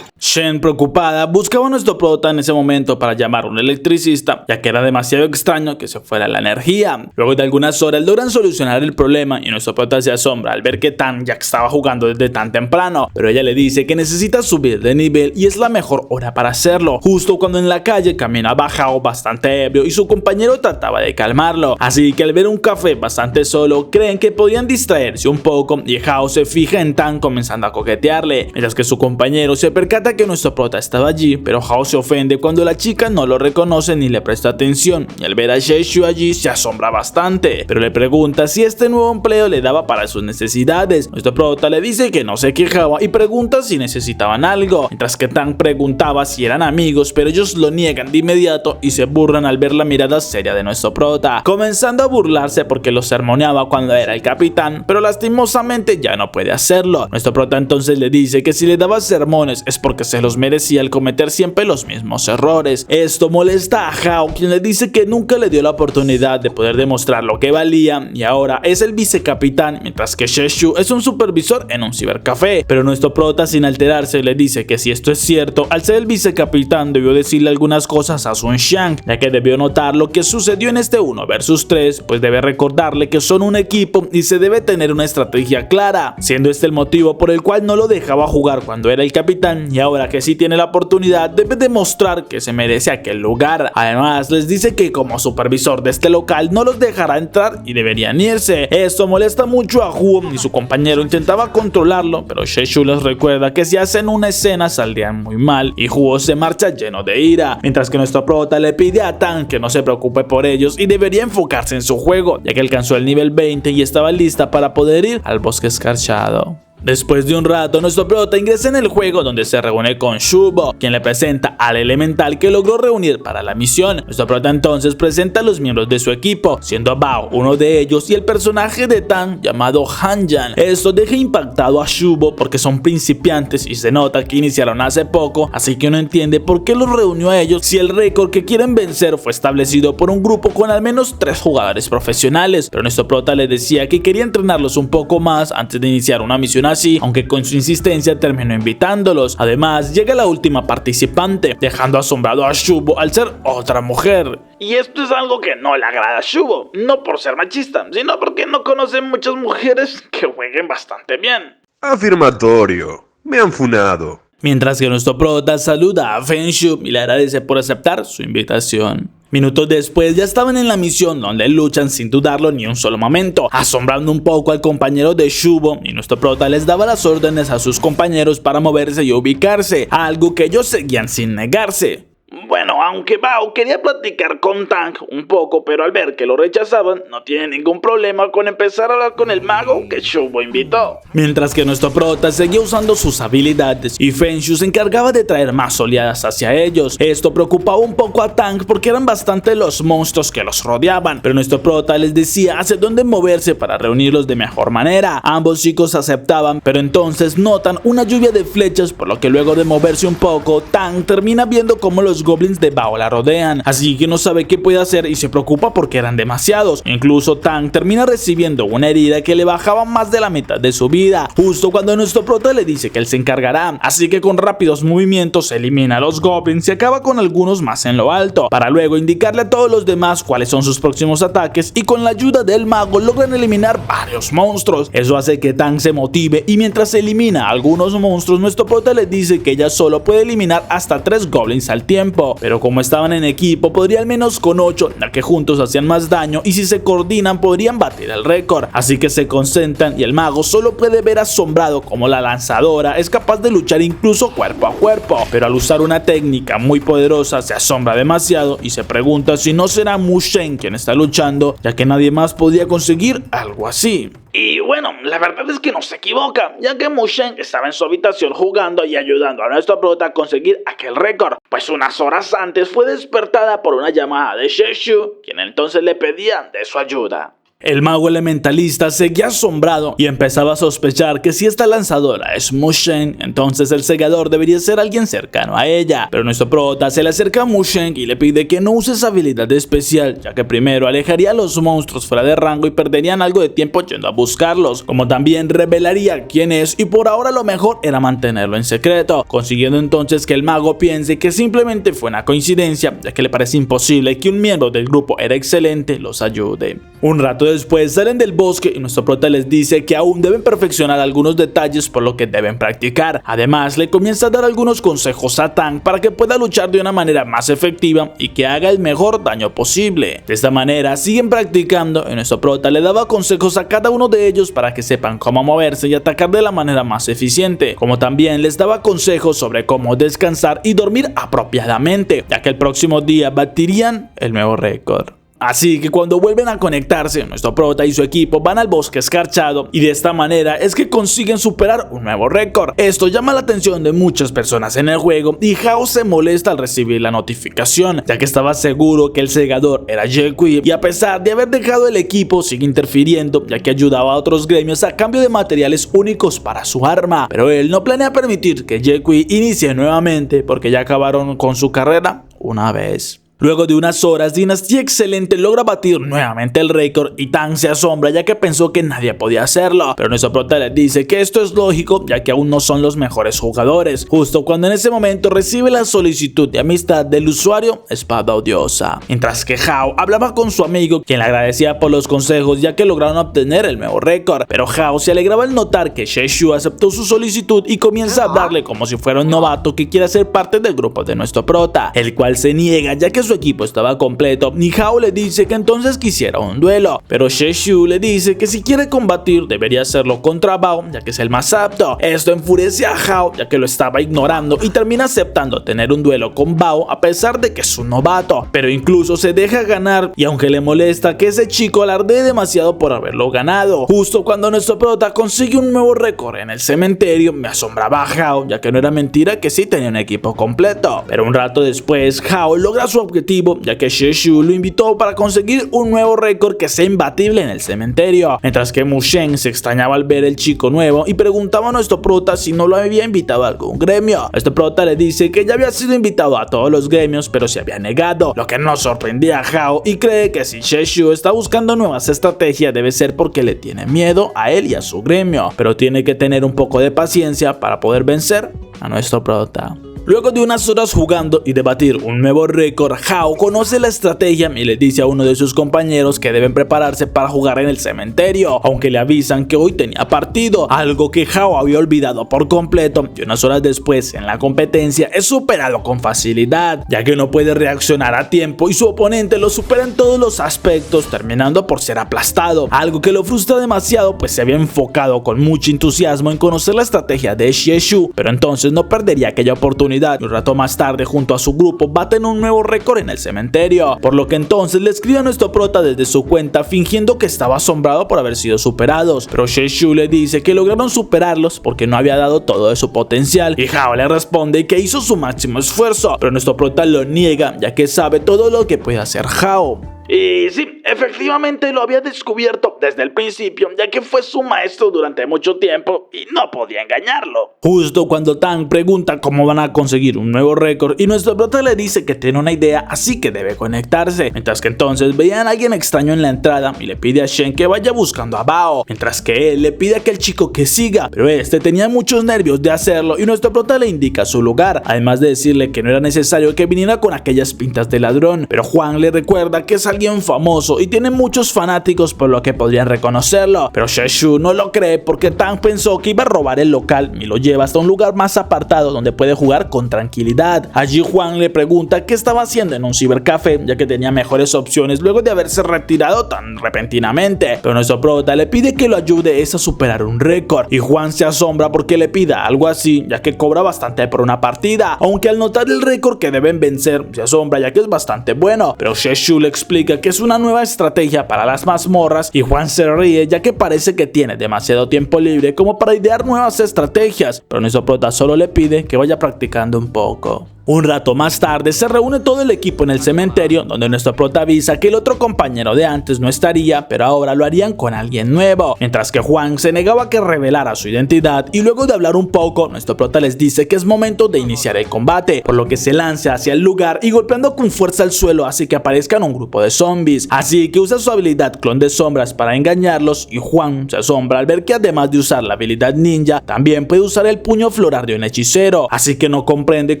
Shen, preocupada, buscaba a nuestro prota en ese momento para llamar a un electricista, ya que era demasiado extraño que se fuera la energía. Luego de algunas horas logran solucionar el problema y nuestro prota se asombra al ver que Tan ya estaba jugando desde tan temprano, pero ella le dice que necesita subir de nivel y es la mejor hora para hacerlo, justo cuando en la calle caminaba Hao bastante ebrio y su compañero trataba de calmarlo, así que al ver un café bastante solo, creen que podían distraerse un poco y Hao se fija en Tan comenzando a coquetearle, mientras que su compañero se percata que nuestro prota estaba allí, pero Hao se ofende cuando la chica no lo reconoce ni le presta atención y al ver a Sheshu allí se asombra bastante, pero le pregunta si este nuevo empleo le daba para sus necesidades. Nuestro prota le dice que no se quejaba y pregunta si necesitaban algo, mientras que Tan preguntaba si eran amigos, pero ellos lo niegan de inmediato y se burlan al ver la mirada seria de nuestro prota, comenzando a burlarse porque lo sermoneaba cuando era el capitán, pero lastimosamente ya no puede hacerlo. Nuestro prota entonces le dice que si le daba sermones es porque se los merecía al cometer siempre los mismos errores. Esto molesta a Hao, quien le dice que nunca le dio la oportunidad de poder demostrar lo que valía y ahora es el vicecapitán, mientras que Sheshu es un supervisor en un cibercafé. Pero nuestro prota, sin alterarse, le dice que si esto es cierto, al ser el vicecapitán debió decirle algunas cosas a Sun Xiang, ya que debió notar lo que sucedió en este 1 versus 3, pues debe recordarle que son un equipo y se debe tener una estrategia clara, siendo este el motivo por el cual no lo dejaba jugar cuando era el capitán y ahora que sí tiene la oportunidad debe demostrar que se merece aquel lugar. Además les dice que como supervisor de este local no los dejará entrar y deberían irse. Esto molesta mucho a Huo y su compañero intentaba controlarlo, pero Sheshu les recuerda que si hacen una escena saldrían muy mal y Huo se marcha lleno de ira, mientras que nuestro prota le pide a Tan que no se preocupe por ellos y debería enfocarse en su juego, ya que alcanzó el nivel 20 y estaba lista para poder ir al bosque escarchado. Después de un rato, nuestro prota ingresa en el juego donde se reúne con Shubo, quien le presenta al elemental que logró reunir para la misión. Nuestro prota entonces presenta a los miembros de su equipo, siendo Bao uno de ellos y el personaje de Tan llamado Hanjan. Esto deja impactado a Shubo porque son principiantes y se nota que iniciaron hace poco, así que uno entiende por qué los reunió a ellos si el récord que quieren vencer fue establecido por un grupo con al menos 3 jugadores profesionales. Pero nuestro prota le decía que quería entrenarlos un poco más antes de iniciar una misión así, aunque con su insistencia terminó invitándolos. Además llega la última participante, dejando asombrado a Shubo al ser otra mujer. Y esto es algo que no le agrada a Shubo, no por ser machista, sino porque no conoce muchas mujeres que jueguen bastante bien. Afirmatorio, me han funado. Mientras que nuestro prota saluda a Fenshu y le agradece por aceptar su invitación. Minutos después ya estaban en la misión donde luchan sin dudarlo ni un solo momento, asombrando un poco al compañero de Shubo, y nuestro prota les daba las órdenes a sus compañeros para moverse y ubicarse, algo que ellos seguían sin negarse. Bueno, aunque Bao quería platicar con Tang un poco, pero al ver que lo rechazaban, no tiene ningún problema con empezar a hablar con el mago que Shubo invitó. Mientras que nuestro prota seguía usando sus habilidades y Fenshu se encargaba de traer más oleadas hacia ellos. Esto preocupaba un poco a Tang porque eran bastante los monstruos que los rodeaban, pero nuestro prota les decía hacia dónde moverse para reunirlos de mejor manera. Ambos chicos aceptaban, pero entonces notan una lluvia de flechas, por lo que luego de moverse un poco, Tang termina viendo cómo los goblins de Bao la rodean, así que no sabe qué puede hacer y se preocupa porque eran demasiados. Incluso Tang termina recibiendo una herida que le bajaba más de la mitad de su vida, justo cuando nuestro prota le dice que él se encargará, así que con rápidos movimientos elimina a los goblins y acaba con algunos más en lo alto, para luego indicarle a todos los demás cuáles son sus próximos ataques, y con la ayuda del mago logran eliminar varios monstruos. Eso hace que Tang se motive y mientras elimina a algunos monstruos, nuestro prota le dice que ella solo puede eliminar hasta 3 goblins al tiempo, pero como estaban en equipo podría al menos con 8, ya que juntos hacían más daño y si se coordinan podrían batir el récord. Así que se concentran y el mago solo puede ver asombrado como la lanzadora es capaz de luchar incluso cuerpo a cuerpo, pero al usar una técnica muy poderosa se asombra demasiado y se pregunta si no será Mu Shen quien está luchando, ya que nadie más podía conseguir algo así. Y bueno, la verdad es que no se equivoca, ya que Mu Shen estaba en su habitación jugando y ayudando a nuestro prota a conseguir aquel récord, pues unas horas antes fue despertada por una llamada de Sheshu, quien entonces le pedía de su ayuda. El mago elementalista seguía asombrado y empezaba a sospechar que si esta lanzadora es Mu Shen, entonces el segador debería ser alguien cercano a ella. Pero nuestro prota se le acerca a Mu Shen y le pide que no use esa habilidad especial, ya que primero alejaría a los monstruos fuera de rango y perderían algo de tiempo yendo a buscarlos, como también revelaría quién es, y por ahora lo mejor era mantenerlo en secreto, consiguiendo entonces que el mago piense que simplemente fue una coincidencia, ya que le parece imposible que un miembro del grupo era excelente los ayude. Un rato después salen del bosque y nuestro prota les dice que aún deben perfeccionar algunos detalles, por lo que deben practicar. Además le comienza a dar algunos consejos a Tang para que pueda luchar de una manera más efectiva y que haga el mejor daño posible. De esta manera siguen practicando y nuestro prota le daba consejos a cada uno de ellos para que sepan cómo moverse y atacar de la manera más eficiente, como también les daba consejos sobre cómo descansar y dormir apropiadamente, ya que el próximo día batirían el nuevo récord. Así que cuando vuelven a conectarse, nuestro prota y su equipo van al bosque escarchado y de esta manera es que consiguen superar un nuevo récord. Esto llama la atención de muchas personas en el juego y Hao se molesta al recibir la notificación, ya que estaba seguro que el segador era Jequi y a pesar de haber dejado el equipo sigue interfiriendo, ya que ayudaba a otros gremios a cambio de materiales únicos para su arma, pero él no planea permitir que Jequi inicie nuevamente porque ya acabaron con su carrera una vez. Luego de unas horas, Dinastía Excelente logra batir nuevamente el récord y Tang se asombra ya que pensó que nadie podía hacerlo, pero nuestro prota les dice que esto es lógico ya que aún no son los mejores jugadores, justo cuando en ese momento recibe la solicitud de amistad del usuario Espada Odiosa, mientras que Hao hablaba con su amigo quien le agradecía por los consejos ya que lograron obtener el nuevo récord, pero Hao se alegraba al notar que Sheshu aceptó su solicitud y comienza a hablarle como si fuera un novato que quiere ser parte del grupo de nuestro prota, el cual se niega ya que su equipo estaba completo y Hao le dice que entonces quisiera un duelo, pero Sheshu le dice que si quiere combatir debería hacerlo contra Bao ya que es el más apto. Esto enfurece a Hao ya que lo estaba ignorando y termina aceptando tener un duelo con Bao a pesar de que es un novato, pero incluso se deja ganar y aunque le molesta que ese chico alardee demasiado por haberlo ganado. Justo cuando nuestro prota consigue un nuevo récord en el cementerio, me asombraba a Hao ya que no era mentira que sí tenía un equipo completo, pero un rato después Hao logra su objetivo ya que Sheshu lo invitó para conseguir un nuevo récord que sea imbatible en el cementerio, mientras que Mu Shen se extrañaba al ver el chico nuevo y preguntaba a nuestro prota si no lo había invitado a algún gremio. Nuestro prota le dice que ya había sido invitado a todos los gremios pero se había negado, lo que no sorprendía a Hao y cree que si Sheshu está buscando nuevas estrategias debe ser porque le tiene miedo a él y a su gremio, pero tiene que tener un poco de paciencia para poder vencer a nuestro prota. Luego de unas horas jugando y de batir un nuevo récord, Hao conoce la estrategia y le dice a uno de sus compañeros que deben prepararse para jugar en el cementerio, aunque le avisan que hoy tenía partido, algo que Hao había olvidado por completo, y unas horas después en la competencia es superado con facilidad, ya que no puede reaccionar a tiempo y su oponente lo supera en todos los aspectos, terminando por ser aplastado, algo que lo frustra demasiado pues se había enfocado con mucho entusiasmo en conocer la estrategia de Sheshu, pero entonces no perdería aquella oportunidad comunidad y un rato más tarde junto a su grupo baten un nuevo récord en el cementerio, por lo que entonces le escribe a nuestro prota desde su cuenta fingiendo que estaba asombrado por haber sido superados, pero Sheshu le dice que lograron superarlos porque no había dado todo de su potencial y Hao le responde que hizo su máximo esfuerzo, pero nuestro prota lo niega ya que sabe todo lo que puede hacer Hao. Y sí, efectivamente lo había descubierto desde el principio, ya que fue su maestro durante mucho tiempo y no podía engañarlo. Justo cuando Tang pregunta cómo van a conseguir un nuevo récord y nuestro prota le dice que tiene una idea, así que debe conectarse, mientras que entonces veían a alguien extraño en la entrada y le pide a Shen que vaya buscando a Bao, mientras que él le pide a aquel chico que siga, pero este tenía muchos nervios de hacerlo y nuestro prota le indica su lugar, además de decirle que no era necesario que viniera con aquellas pintas de ladrón, pero Juan le recuerda que es alguien famoso y tiene muchos fanáticos por lo que podrían reconocerlo, pero Sheshu no lo cree porque Tang pensó que iba a robar el local y lo lleva hasta un lugar más apartado donde puede jugar con tranquilidad. Allí Juan le pregunta qué estaba haciendo en un cibercafé, ya que tenía mejores opciones luego de haberse retirado tan repentinamente, pero nuestro prota le pide que lo ayude a superar un récord y Juan se asombra porque le pida algo así, ya que cobra bastante por una partida, aunque al notar el récord que deben vencer se asombra ya que es bastante bueno, pero Sheshu le explica que es una nueva estrategia para las mazmorras y Juan se ríe ya que parece que tiene demasiado tiempo libre como para idear nuevas estrategias, pero nuestro prota solo le pide que vaya practicando un poco. Un rato más tarde se reúne todo el equipo en el cementerio donde nuestro prota avisa que el otro compañero de antes no estaría, pero ahora lo harían con alguien nuevo, mientras que Juan se negaba a que revelara su identidad y luego de hablar un poco nuestro prota les dice que es momento de iniciar el combate, por lo que se lanza hacia el lugar y golpeando con fuerza el suelo hace que aparezcan un grupo de zombies, así que usa su habilidad clon de sombras para engañarlos y Juan se asombra al ver que además de usar la habilidad ninja también puede usar el puño florar de un hechicero, así que no comprende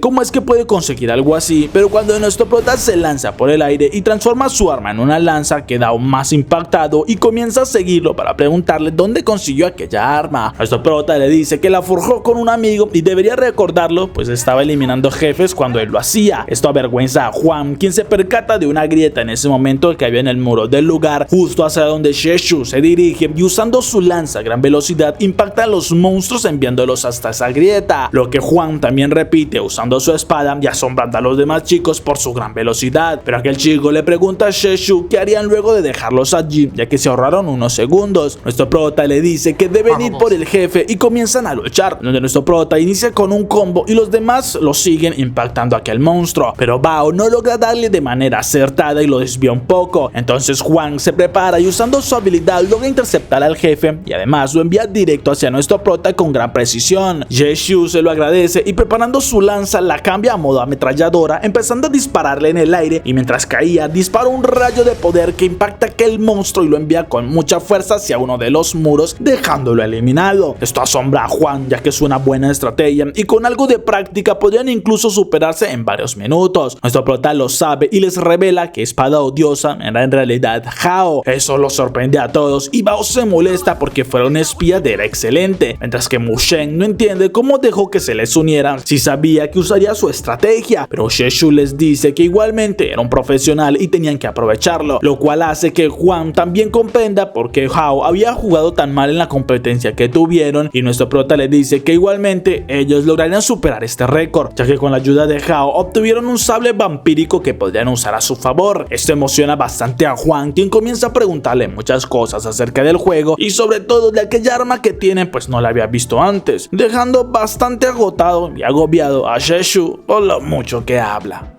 cómo es que puede conseguir algo así, pero cuando nuestro prota se lanza por el aire y transforma su arma en una lanza queda aún más impactado y comienza a seguirlo para preguntarle dónde consiguió aquella arma. Nuestro prota le dice que la forjó con un amigo y debería recordarlo pues estaba eliminando jefes cuando él lo hacía. Esto avergüenza a Juan, quien se percata de una grieta en ese momento que había en el muro del lugar justo hacia donde Sheshu se dirige y usando su lanza a gran velocidad impacta a los monstruos enviándolos hasta esa grieta, lo que Juan también repite usando su espada y asombrando a los demás chicos por su gran velocidad, pero aquel chico le pregunta a Sheshu qué harían luego de dejarlos allí ya que se ahorraron unos segundos. Nuestro prota le dice que deben ir por el jefe y comienzan a luchar, donde nuestro prota inicia con un combo y los demás lo siguen impactando a aquel monstruo, pero Bao no logra darle de manera acertada y lo desvía un poco, entonces Juan se prepara y usando su habilidad logra interceptar al jefe y además lo envía directo hacia nuestro prota con gran precisión. Sheshu se lo agradece y preparando su lanza la cambia a modo ametralladora, empezando a dispararle en el aire y mientras caía dispara un rayo de poder que impacta a aquel monstruo y lo envía con mucha fuerza hacia uno de los muros dejándolo eliminado. Esto asombra a Juan ya que es una buena estrategia y con algo de práctica podrían incluso superarse en varios minutos. Nuestro prota lo sabe y les revela que Espada Odiosa era en realidad Hao. Eso lo sorprende a todos y Bao se molesta porque fuera un espía de era excelente, mientras que Mushen no entiende cómo dejó que se les uniera si sabía que usaría su estrategia, pero Sheshu les dice que igualmente era un profesional y tenían que aprovecharlo, lo cual hace que Juan también comprenda por qué Hao había jugado tan mal en la competencia que tuvieron y nuestro prota le dice que igualmente ellos lograrían superar este récord, ya que con la ayuda de Hao obtuvieron un sable vampírico que podrían usar a su favor. Esto emociona bastante a Juan, quien comienza a preguntarle muchas cosas acerca del juego y sobre todo de aquella arma que tiene pues no la había visto antes, dejando bastante agotado y agobiado a Sheshu por lo mucho que habla.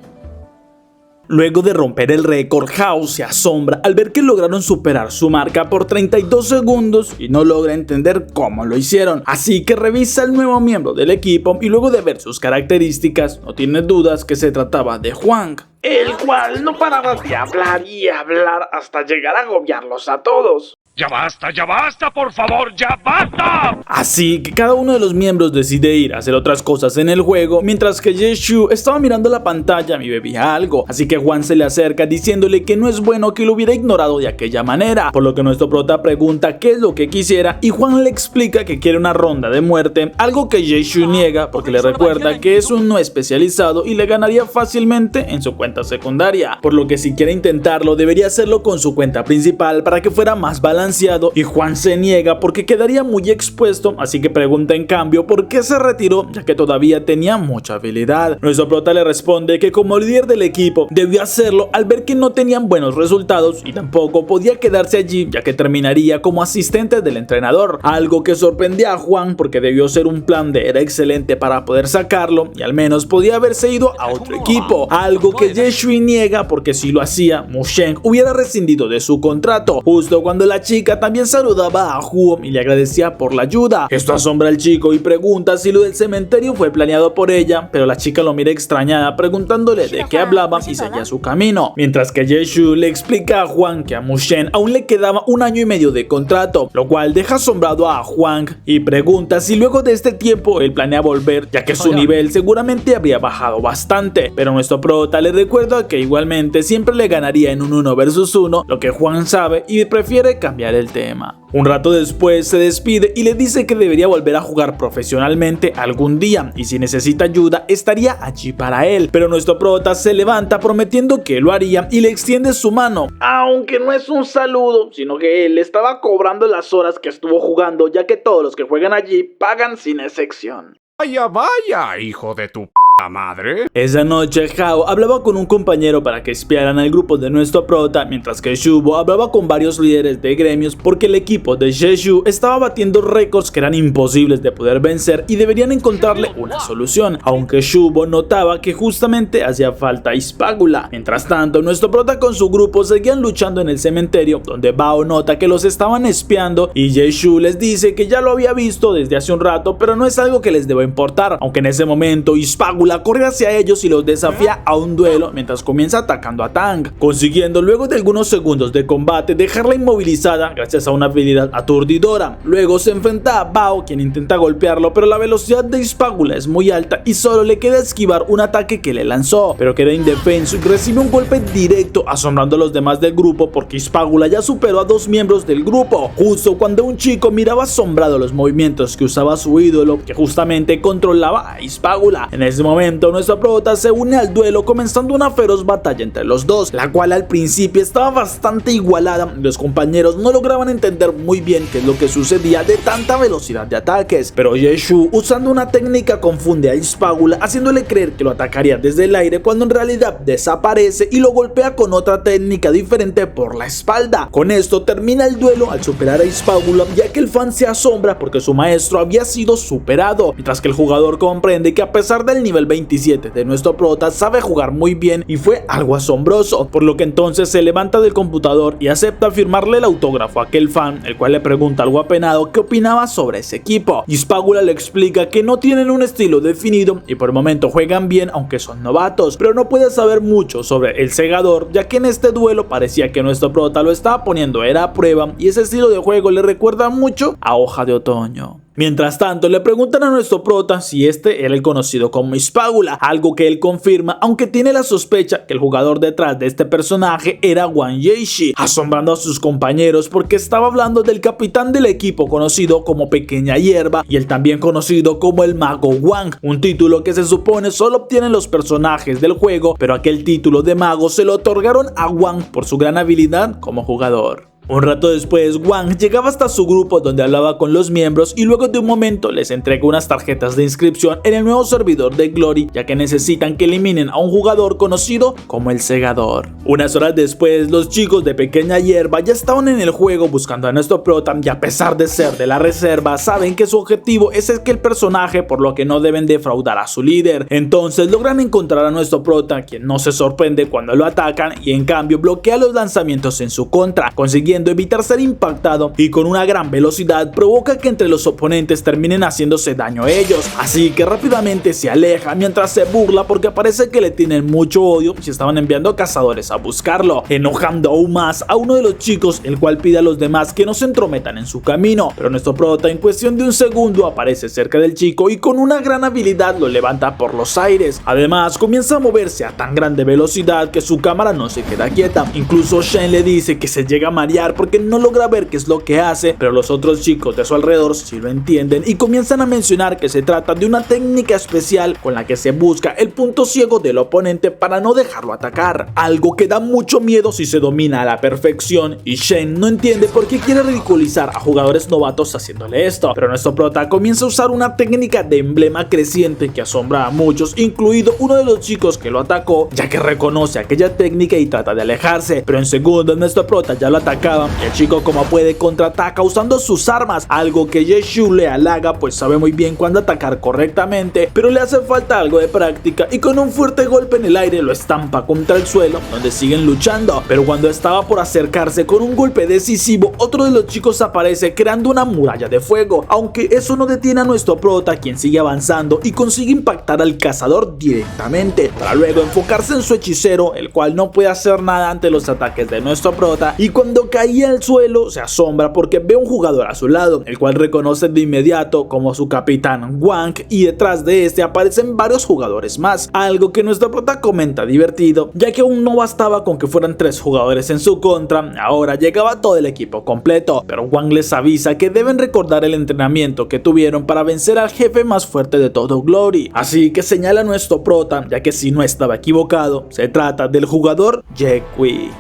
Luego de romper el récord, Hao se asombra al ver que lograron superar su marca por 32 segundos y no logra entender cómo lo hicieron, así que revisa al nuevo miembro del equipo y luego de ver sus características no tiene dudas que se trataba de Juan, el cual no paraba de hablar y hablar hasta llegar a agobiarlos a todos. Ya basta, por favor, ya basta. Así que cada uno de los miembros decide ir a hacer otras cosas en el juego, mientras que Sheshu estaba mirando la pantalla y bebía algo, así que Juan se le acerca diciéndole que no es bueno que lo hubiera ignorado de aquella manera, por lo que nuestro prota pregunta qué es lo que quisiera y Juan le explica que quiere una ronda de muerte, algo que Sheshu niega porque le recuerda que es un no especializado y le ganaría fácilmente en su cuenta secundaria, por lo que si quiere intentarlo debería hacerlo con su cuenta principal para que fuera más balanceado balanceado y Juan se niega porque quedaría muy expuesto, así que pregunta en cambio por qué se retiró, ya que todavía tenía mucha habilidad. Nuestro prota le responde que como líder del equipo debió hacerlo al ver que no tenían buenos resultados y tampoco podía quedarse allí, ya que terminaría como asistente del entrenador, algo que sorprendía a Juan porque debió ser un plan de era excelente para poder sacarlo y al menos podía haberse ido a otro equipo, algo que Ye-Shui niega porque si lo hacía, Mu Sheng hubiera rescindido de su contrato, justo cuando la chica también saludaba a Huo y le agradecía por la ayuda. Esto asombra al chico y pregunta si lo del cementerio fue planeado por ella, pero la chica lo mira extrañada preguntándole de qué hablaba y seguía su camino, mientras que Ye-Shui le explica a Juan que a Mu Sheng aún le quedaba 1 año y medio de contrato, lo cual deja asombrado a Juan y pregunta si luego de este tiempo él planea volver, ya que su nivel seguramente habría bajado bastante, pero nuestro prota le recuerda que igualmente siempre le ganaría en un 1 versus 1, lo que Juan sabe y prefiere cambiar el tema. Un rato después se despide y le dice que debería volver a jugar profesionalmente algún día y si necesita ayuda estaría allí para él, pero nuestro prota se levanta prometiendo que lo haría y le extiende su mano, Aunque no es un saludo, sino que él estaba cobrando las horas que estuvo jugando, ya que todos los que juegan allí pagan sin excepción. Vaya, vaya, hijo de tu madre. Esa noche Hao hablaba con un compañero para que espiaran al grupo de nuestro prota, mientras que Shubo hablaba con varios líderes de gremios porque el equipo de Ye-Shu estaba batiendo récords que eran imposibles de poder vencer y deberían encontrarle una solución, aunque Shubo notaba que justamente hacía falta Ispágula. Mientras tanto, nuestro prota con su grupo seguían luchando en el cementerio, donde Bao nota que los estaban espiando y Ye-Shu les dice que ya lo había visto desde hace un rato, pero no es algo que les deba importar, aunque en ese momento Ispágula corre hacia ellos y los desafía a un duelo mientras comienza atacando a Tang, consiguiendo luego de algunos segundos de combate dejarla inmovilizada gracias a una habilidad aturdidora. Luego se enfrenta a Bao, quien intenta golpearlo, pero la velocidad de Ispágula es muy alta y solo le queda esquivar un ataque que le lanzó, pero queda indefenso y recibe un golpe directo, asombrando a los demás del grupo porque Ispágula ya superó a 2 miembros del grupo, justo cuando un chico miraba asombrado los movimientos que usaba su ídolo, que justamente controlaba a Ispágula. En ese momento nuestro prota se une al duelo, comenzando una feroz batalla entre los dos, la cual al principio estaba bastante igualada y los compañeros no lograban entender muy bien qué es lo que sucedía de tanta velocidad de ataques, pero Ye-Shu usando una técnica confunde a Ispágula haciéndole creer que lo atacaría desde el aire cuando en realidad desaparece y lo golpea con otra técnica diferente por la espalda. Con esto termina el duelo al superar a Ispágula, ya que el fan se asombra porque su maestro había sido superado, mientras que el jugador comprende que a pesar del nivel 27 de nuestro prota sabe jugar muy bien y fue algo asombroso, por lo que entonces se levanta del computador y acepta firmarle el autógrafo a aquel fan, el cual le pregunta algo apenado qué opinaba sobre ese equipo. Ispágula le explica que no tienen un estilo definido y por el momento juegan bien aunque son novatos, pero no puede saber mucho sobre el segador, ya que en este duelo parecía que nuestro prota lo estaba poniendo era a prueba y ese estilo de juego le recuerda mucho a Hoja de Otoño. Mientras tanto, le preguntan a nuestro prota si este era el conocido como Ispágula, algo que él confirma, aunque tiene la sospecha que el jugador detrás de este personaje era Wang Yeishi, asombrando a sus compañeros porque estaba hablando del capitán del equipo conocido como Pequeña Hierba y el también conocido como el Mago Wang, un título que se supone solo obtienen los personajes del juego, pero aquel título de mago se lo otorgaron a Wang por su gran habilidad como jugador. Un rato después, Wang llegaba hasta su grupo donde hablaba con los miembros y luego de un momento les entrega unas tarjetas de inscripción en el nuevo servidor de Glory, ya que necesitan que eliminen a un jugador conocido como el Segador. Unas horas después, los chicos de Pequeña Hierba ya estaban en el juego buscando a nuestro prota y a pesar de ser de la reserva, saben que su objetivo es el personaje, por lo que no deben defraudar a su líder. Entonces logran encontrar a nuestro prota, quien no se sorprende cuando lo atacan y en cambio bloquea los lanzamientos en su contra, consiguiendo evitar ser impactado y con una gran velocidad provoca que entre los oponentes terminen haciéndose daño a ellos, así que rápidamente se aleja mientras se burla porque parece que le tienen mucho odio y estaban enviando cazadores a buscarlo, enojando aún más a uno de los chicos, el cual pide a los demás que no se entrometan en su camino, pero nuestro prota en cuestión de un segundo aparece cerca del chico y con una gran habilidad lo levanta por los aires. Además comienza a moverse a tan grande velocidad que su cámara no se queda quieta, incluso Shen le dice que se llega a marear pelear porque no logra ver qué es lo que hace, pero los otros chicos de su alrededor sí lo entienden y comienzan a mencionar que se trata de una técnica especial con la que se busca el punto ciego del oponente para no dejarlo atacar, algo que da mucho miedo si se domina a la perfección, y Shen no entiende por qué quiere ridiculizar a jugadores novatos haciéndole esto, pero nuestro prota comienza a usar una técnica de emblema creciente que asombra a muchos, incluido uno de los chicos que lo atacó, ya que reconoce aquella técnica y trata de alejarse, pero en segundos nuestro prota ya lo atacaba y el chico como puede contraataca usando sus armas, algo que Ye-Shu le halaga pues sabe muy bien cuándo atacar correctamente, pero le hace falta algo de práctica y con un fuerte golpe en el aire lo estampa contra el suelo donde siguen luchando, pero cuando estaba por acercarse con un golpe decisivo, otro de los chicos aparece creando una muralla de fuego, aunque eso no detiene a nuestro prota, quien sigue avanzando y consigue impactar al cazador directamente, para luego enfocarse en su hechicero, el cual no puede hacer nada ante los ataques de nuestro prota, y cuando caía al suelo se asombra porque ve un jugador a su lado, el cual reconoce de inmediato como su capitán Wang, y detrás de este aparecen varios jugadores más, algo que nuestro prota comenta divertido, ya que aún no bastaba con que fueran 3 jugadores en su contra, ahora llegaba todo el equipo completo, pero Wang les avisa que deben recordar el entrenamiento que tuvieron para vencer al jefe más fuerte de todo Glory, así que señala a nuestro prota, ya que si no estaba equivocado, se trata del jugador Ye-Kui.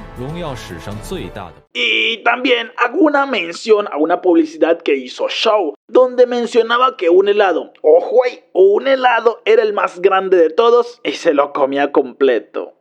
Y también hago una mención a una publicidad que hizo Show, donde mencionaba que un helado, ojo ahí, un helado era el más grande de todos y se lo comía completo.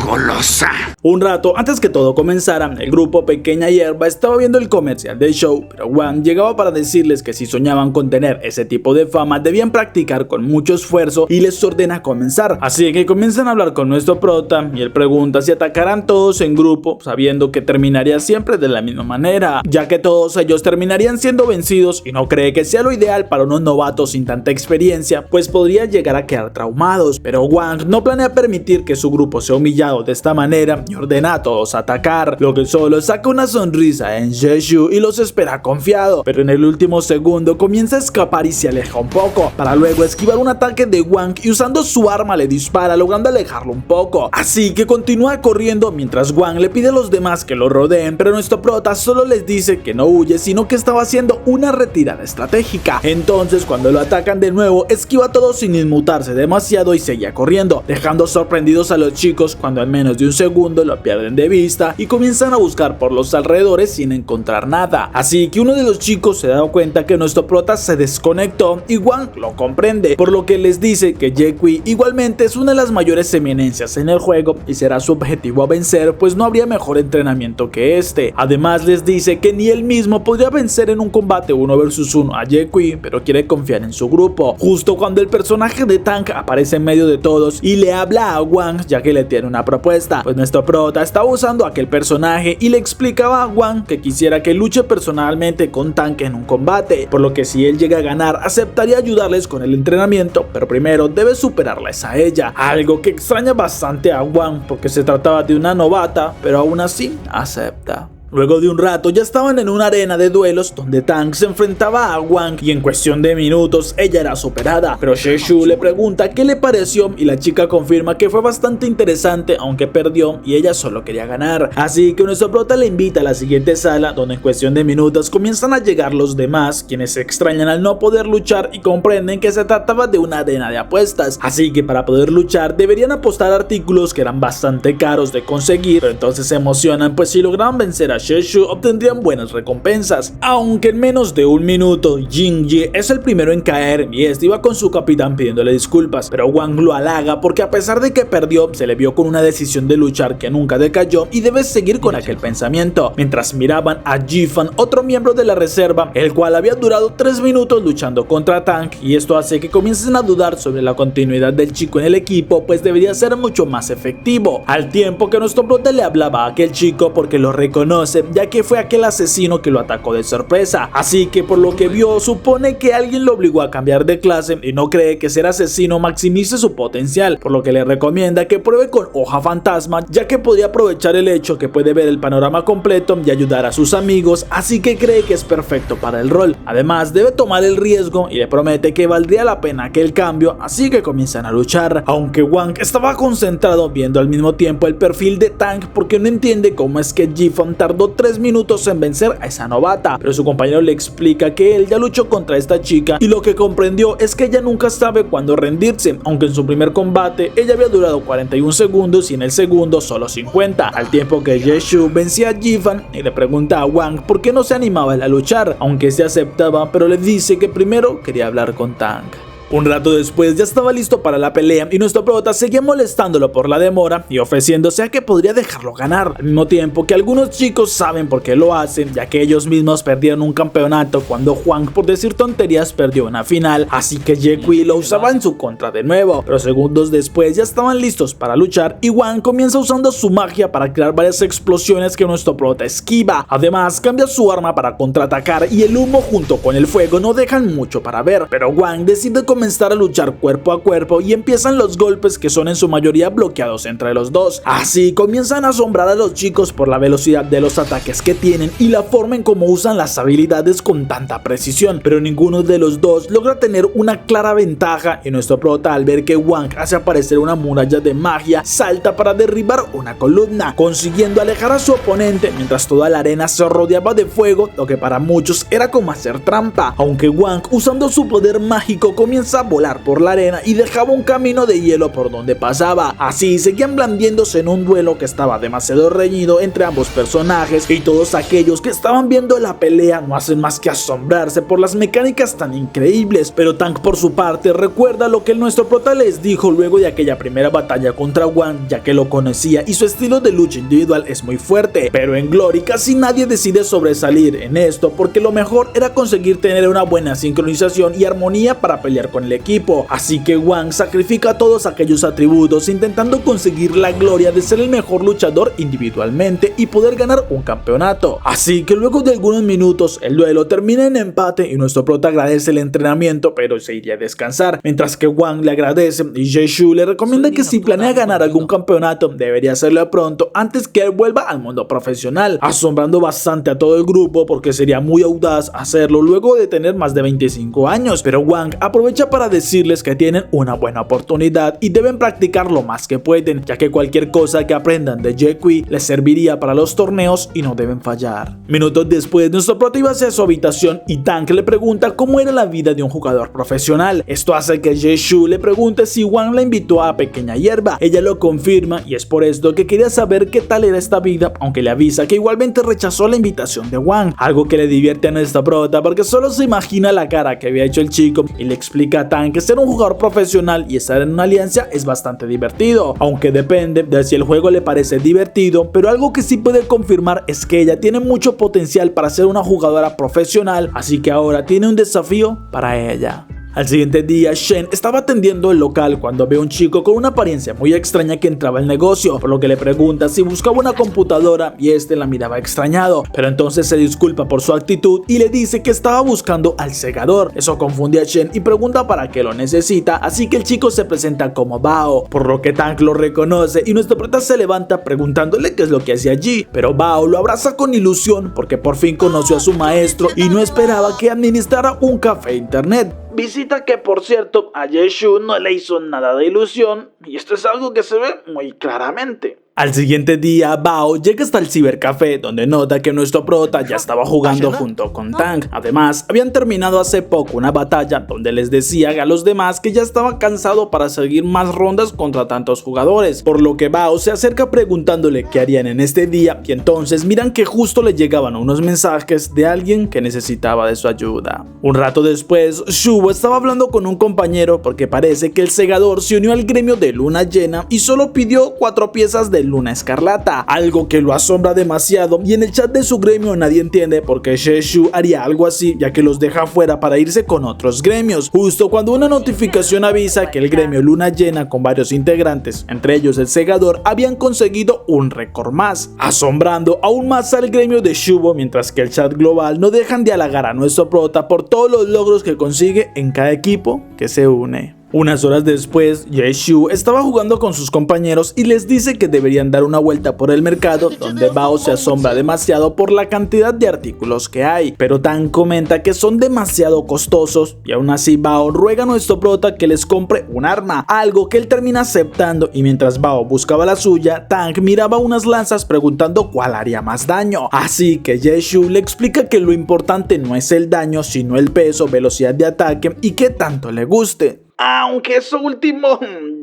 Golosa. Un rato antes que todo comenzara, el grupo Pequeña Hierba estaba viendo el comercial del show, pero Wang llegaba para decirles que si soñaban con tener ese tipo de fama debían practicar con mucho esfuerzo y les ordena comenzar, así que comienzan a hablar con nuestro prota y él pregunta si atacarán todos en grupo, sabiendo que terminaría siempre de la misma manera, ya que todos ellos terminarían siendo vencidos y no cree que sea lo ideal para unos novatos sin tanta experiencia, pues podrían llegar a quedar traumados, pero Wang no planea permitir que su grupo sea humillado de esta manera y ordena a todos atacar, lo que solo saca una sonrisa en Ye-Shu y los espera confiado, pero en el último segundo comienza a escapar y se aleja un poco, para luego esquivar un ataque de Wang y usando su arma le dispara logrando alejarlo un poco, así que continúa corriendo mientras Wang le pide a los demás que lo rodeen, pero nuestro prota solo les dice que no huye sino que estaba haciendo una retirada estratégica. Entonces cuando lo atacan de nuevo esquiva todo sin inmutarse demasiado y seguía corriendo, dejando sorprendidos a los chicos cuando en menos de un segundo lo pierden de vista y comienzan a buscar por los alrededores sin encontrar nada, así que uno de los chicos se da cuenta que nuestro prota se desconectó y Wang lo comprende, por lo que les dice que Ye-Kui igualmente es una de las mayores eminencias en el juego y será su objetivo a vencer, pues no habría mejor entrenamiento que este. Además les dice que ni él mismo podría vencer en un combate 1 vs 1 a Ye-Kui, pero quiere confiar en su grupo, justo cuando el personaje de Tank aparece en medio de todos y le habla a Wang ya que le tiene una propuesta, pues nuestro prota estaba usando a aquel personaje y le explicaba a Wang que quisiera que luche personalmente con Tank en un combate, por lo que si él llega a ganar aceptaría ayudarles con el entrenamiento, pero primero debe superarles a ella, algo que extraña bastante a Wang porque se trataba de una novata, pero aún así acepta. Luego de un rato ya estaban en una arena de duelos donde Tank se enfrentaba a Wang y en cuestión de minutos ella era superada, pero Ye-Shu le pregunta qué le pareció y la chica confirma que fue bastante interesante aunque perdió y ella solo quería ganar, así que nuestro prota le invita a la siguiente sala donde en cuestión de minutos comienzan a llegar los demás, quienes se extrañan al no poder luchar y comprenden que se trataba de una arena de apuestas, así que para poder luchar deberían apostar artículos que eran bastante caros de conseguir, pero entonces se emocionan pues si lograban vencer a Ye-Shu obtendrían buenas recompensas, aunque en menos de un minuto Jin-Ji es el primero en caer y este iba con su capitán pidiéndole disculpas, pero Wang lo halaga porque a pesar de que perdió se le vio con una decisión de luchar que nunca decayó y debe seguir con aquel pensamiento, mientras miraban a Ji-Fan, otro miembro de la reserva, el cual había durado 3 minutos luchando contra Tank, y esto hace que comiencen a dudar sobre la continuidad del chico en el equipo, pues debería ser mucho más efectivo, al tiempo que nuestro prota le hablaba a aquel chico porque lo reconoce reconoce, ya que fue aquel asesino que lo atacó de sorpresa, así que por lo que vio supone que alguien lo obligó a cambiar de clase y no cree que ser asesino maximice su potencial, por lo que le recomienda que pruebe con hoja fantasma, ya que podría aprovechar el hecho que puede ver el panorama completo y ayudar a sus amigos, así que cree que es perfecto para el rol. Además debe tomar el riesgo y le promete que valdría la pena aquel cambio, así que comienzan a luchar, aunque Wang estaba concentrado viendo al mismo tiempo el perfil de Tang porque no entiende cómo es que Ji-Fan tardó 3 minutos en vencer a esa novata, pero su compañero le explica que él ya luchó contra esta chica y lo que comprendió es que ella nunca sabe cuándo rendirse, aunque en su primer combate ella había durado 41 segundos y en el segundo solo 50, al tiempo que Ye-Shu vencía a Ji-Fan y le pregunta a Wang por qué no se animaba a luchar, aunque se aceptaba, pero le dice que primero quería hablar con Tang. Un rato después ya estaba listo para la pelea y nuestro prota seguía molestándolo por la demora y ofreciéndose a que podría dejarlo ganar, al mismo tiempo que algunos chicos saben por qué lo hacen, ya que ellos mismos perdieron un campeonato cuando Juan por decir tonterías perdió una final, así que Ye-Kui lo usaba en su contra de nuevo, pero segundos después ya estaban listos para luchar y Wang comienza usando su magia para crear varias explosiones que nuestro prota esquiva, además cambia su arma para contraatacar y el humo junto con el fuego no dejan mucho para ver, pero Wang decide comenzar a luchar cuerpo a cuerpo y empiezan los golpes que son en su mayoría bloqueados entre los dos. Así comienzan a asombrar a los chicos por la velocidad de los ataques que tienen y la forma en cómo usan las habilidades con tanta precisión, pero ninguno de los dos logra tener una clara ventaja y nuestro prota al ver que Wang hace aparecer una muralla de magia salta para derribar una columna, consiguiendo alejar a su oponente mientras toda la arena se rodeaba de fuego, lo que para muchos era como hacer trampa, aunque Wang usando su poder mágico comienza a volar por la arena y dejaba un camino de hielo por donde pasaba. Así seguían blandiéndose en un duelo que estaba demasiado reñido entre ambos personajes y todos aquellos que estaban viendo la pelea no hacen más que asombrarse por las mecánicas tan increíbles, pero Tang por su parte recuerda lo que nuestro prota les dijo luego de aquella primera batalla contra Wang, ya que lo conocía y su estilo de lucha individual es muy fuerte, pero en Glory casi nadie decide sobresalir en esto porque lo mejor era conseguir tener una buena sincronización y armonía para pelear con el equipo, así que Wang sacrifica todos aquellos atributos intentando conseguir la gloria de ser el mejor luchador individualmente y poder ganar un campeonato. Así que luego de algunos minutos el duelo termina en empate y nuestro prota agradece el entrenamiento pero se iría a descansar, mientras que Wang le agradece y Ye-Shu le recomienda que si planea ganar algún campeonato debería hacerlo pronto antes que él vuelva al mundo profesional, asombrando bastante a todo el grupo porque sería muy audaz hacerlo luego de tener más de 25 años, pero Wang aprovecha para decirles que tienen una buena oportunidad y deben practicar lo más que pueden, ya que cualquier cosa que aprendan de Ye-Kui les serviría para los torneos y no deben fallar. Minutos después, nuestro prota iba hacia su habitación y Tang le pregunta cómo era la vida de un jugador profesional. Esto hace que Ye-Shu le pregunte si Wang la invitó a Pequeña Hierba. Ella lo confirma y es por esto que quería saber qué tal era esta vida, aunque le avisa que igualmente rechazó la invitación de Wang, algo que le divierte a nuestra prota porque solo se imagina la cara que había hecho el chico y le explica a Tang que ser un jugador profesional y estar en una alianza es bastante divertido, aunque depende de si el juego le parece divertido, pero algo que sí puede confirmar es que ella tiene mucho potencial para ser una jugadora profesional, así que ahora tiene un desafío para ella. Al siguiente día, Shen estaba atendiendo el local cuando ve a un chico con una apariencia muy extraña que entraba al negocio, por lo que le pregunta si buscaba una computadora y este la miraba extrañado, pero entonces se disculpa por su actitud y le dice que estaba buscando al segador. Eso confunde a Shen y pregunta para qué lo necesita, así que el chico se presenta como Bao, por lo que Tang lo reconoce y nuestro prota se levanta preguntándole qué es lo que hacía allí, pero Bao lo abraza con ilusión porque por fin conoció a su maestro y no esperaba que administrara un café internet. Visita que, por cierto, a Ye-Shu no le hizo nada de ilusión, y esto es algo que se ve muy claramente. Al siguiente día, Bao llega hasta el cibercafé donde nota que nuestro prota ya estaba jugando junto con Tang. Además, habían terminado hace poco una batalla donde les decía a los demás que ya estaba cansado para seguir más rondas contra tantos jugadores, por lo que Bao se acerca preguntándole qué harían en este día y entonces miran que justo le llegaban unos mensajes de alguien que necesitaba de su ayuda. Un rato después, Shubo estaba hablando con un compañero porque parece que el segador se unió al gremio de luna llena y solo pidió 4 piezas de de Luna Escarlata, algo que lo asombra demasiado, y en el chat de su gremio nadie entiende por qué Sheshu haría algo así, ya que los deja fuera para irse con otros gremios, justo cuando una notificación avisa que el gremio Luna Llena con varios integrantes, entre ellos el Segador, habían conseguido un récord más, asombrando aún más al gremio de Shubo, mientras que el chat global no dejan de halagar a nuestro prota por todos los logros que consigue en cada equipo que se une. Unas horas después, Yeshu estaba jugando con sus compañeros y les dice que deberían dar una vuelta por el mercado, donde Bao se asombra demasiado por la cantidad de artículos que hay, pero Tang comenta que son demasiado costosos y aún así Bao ruega a nuestro prota que les compre un arma, algo que él termina aceptando, y mientras Bao buscaba la suya, Tang miraba unas lanzas preguntando cuál haría más daño, así que Yeshu le explica que lo importante no es el daño sino el peso, velocidad de ataque y que tanto le guste. Aunque eso último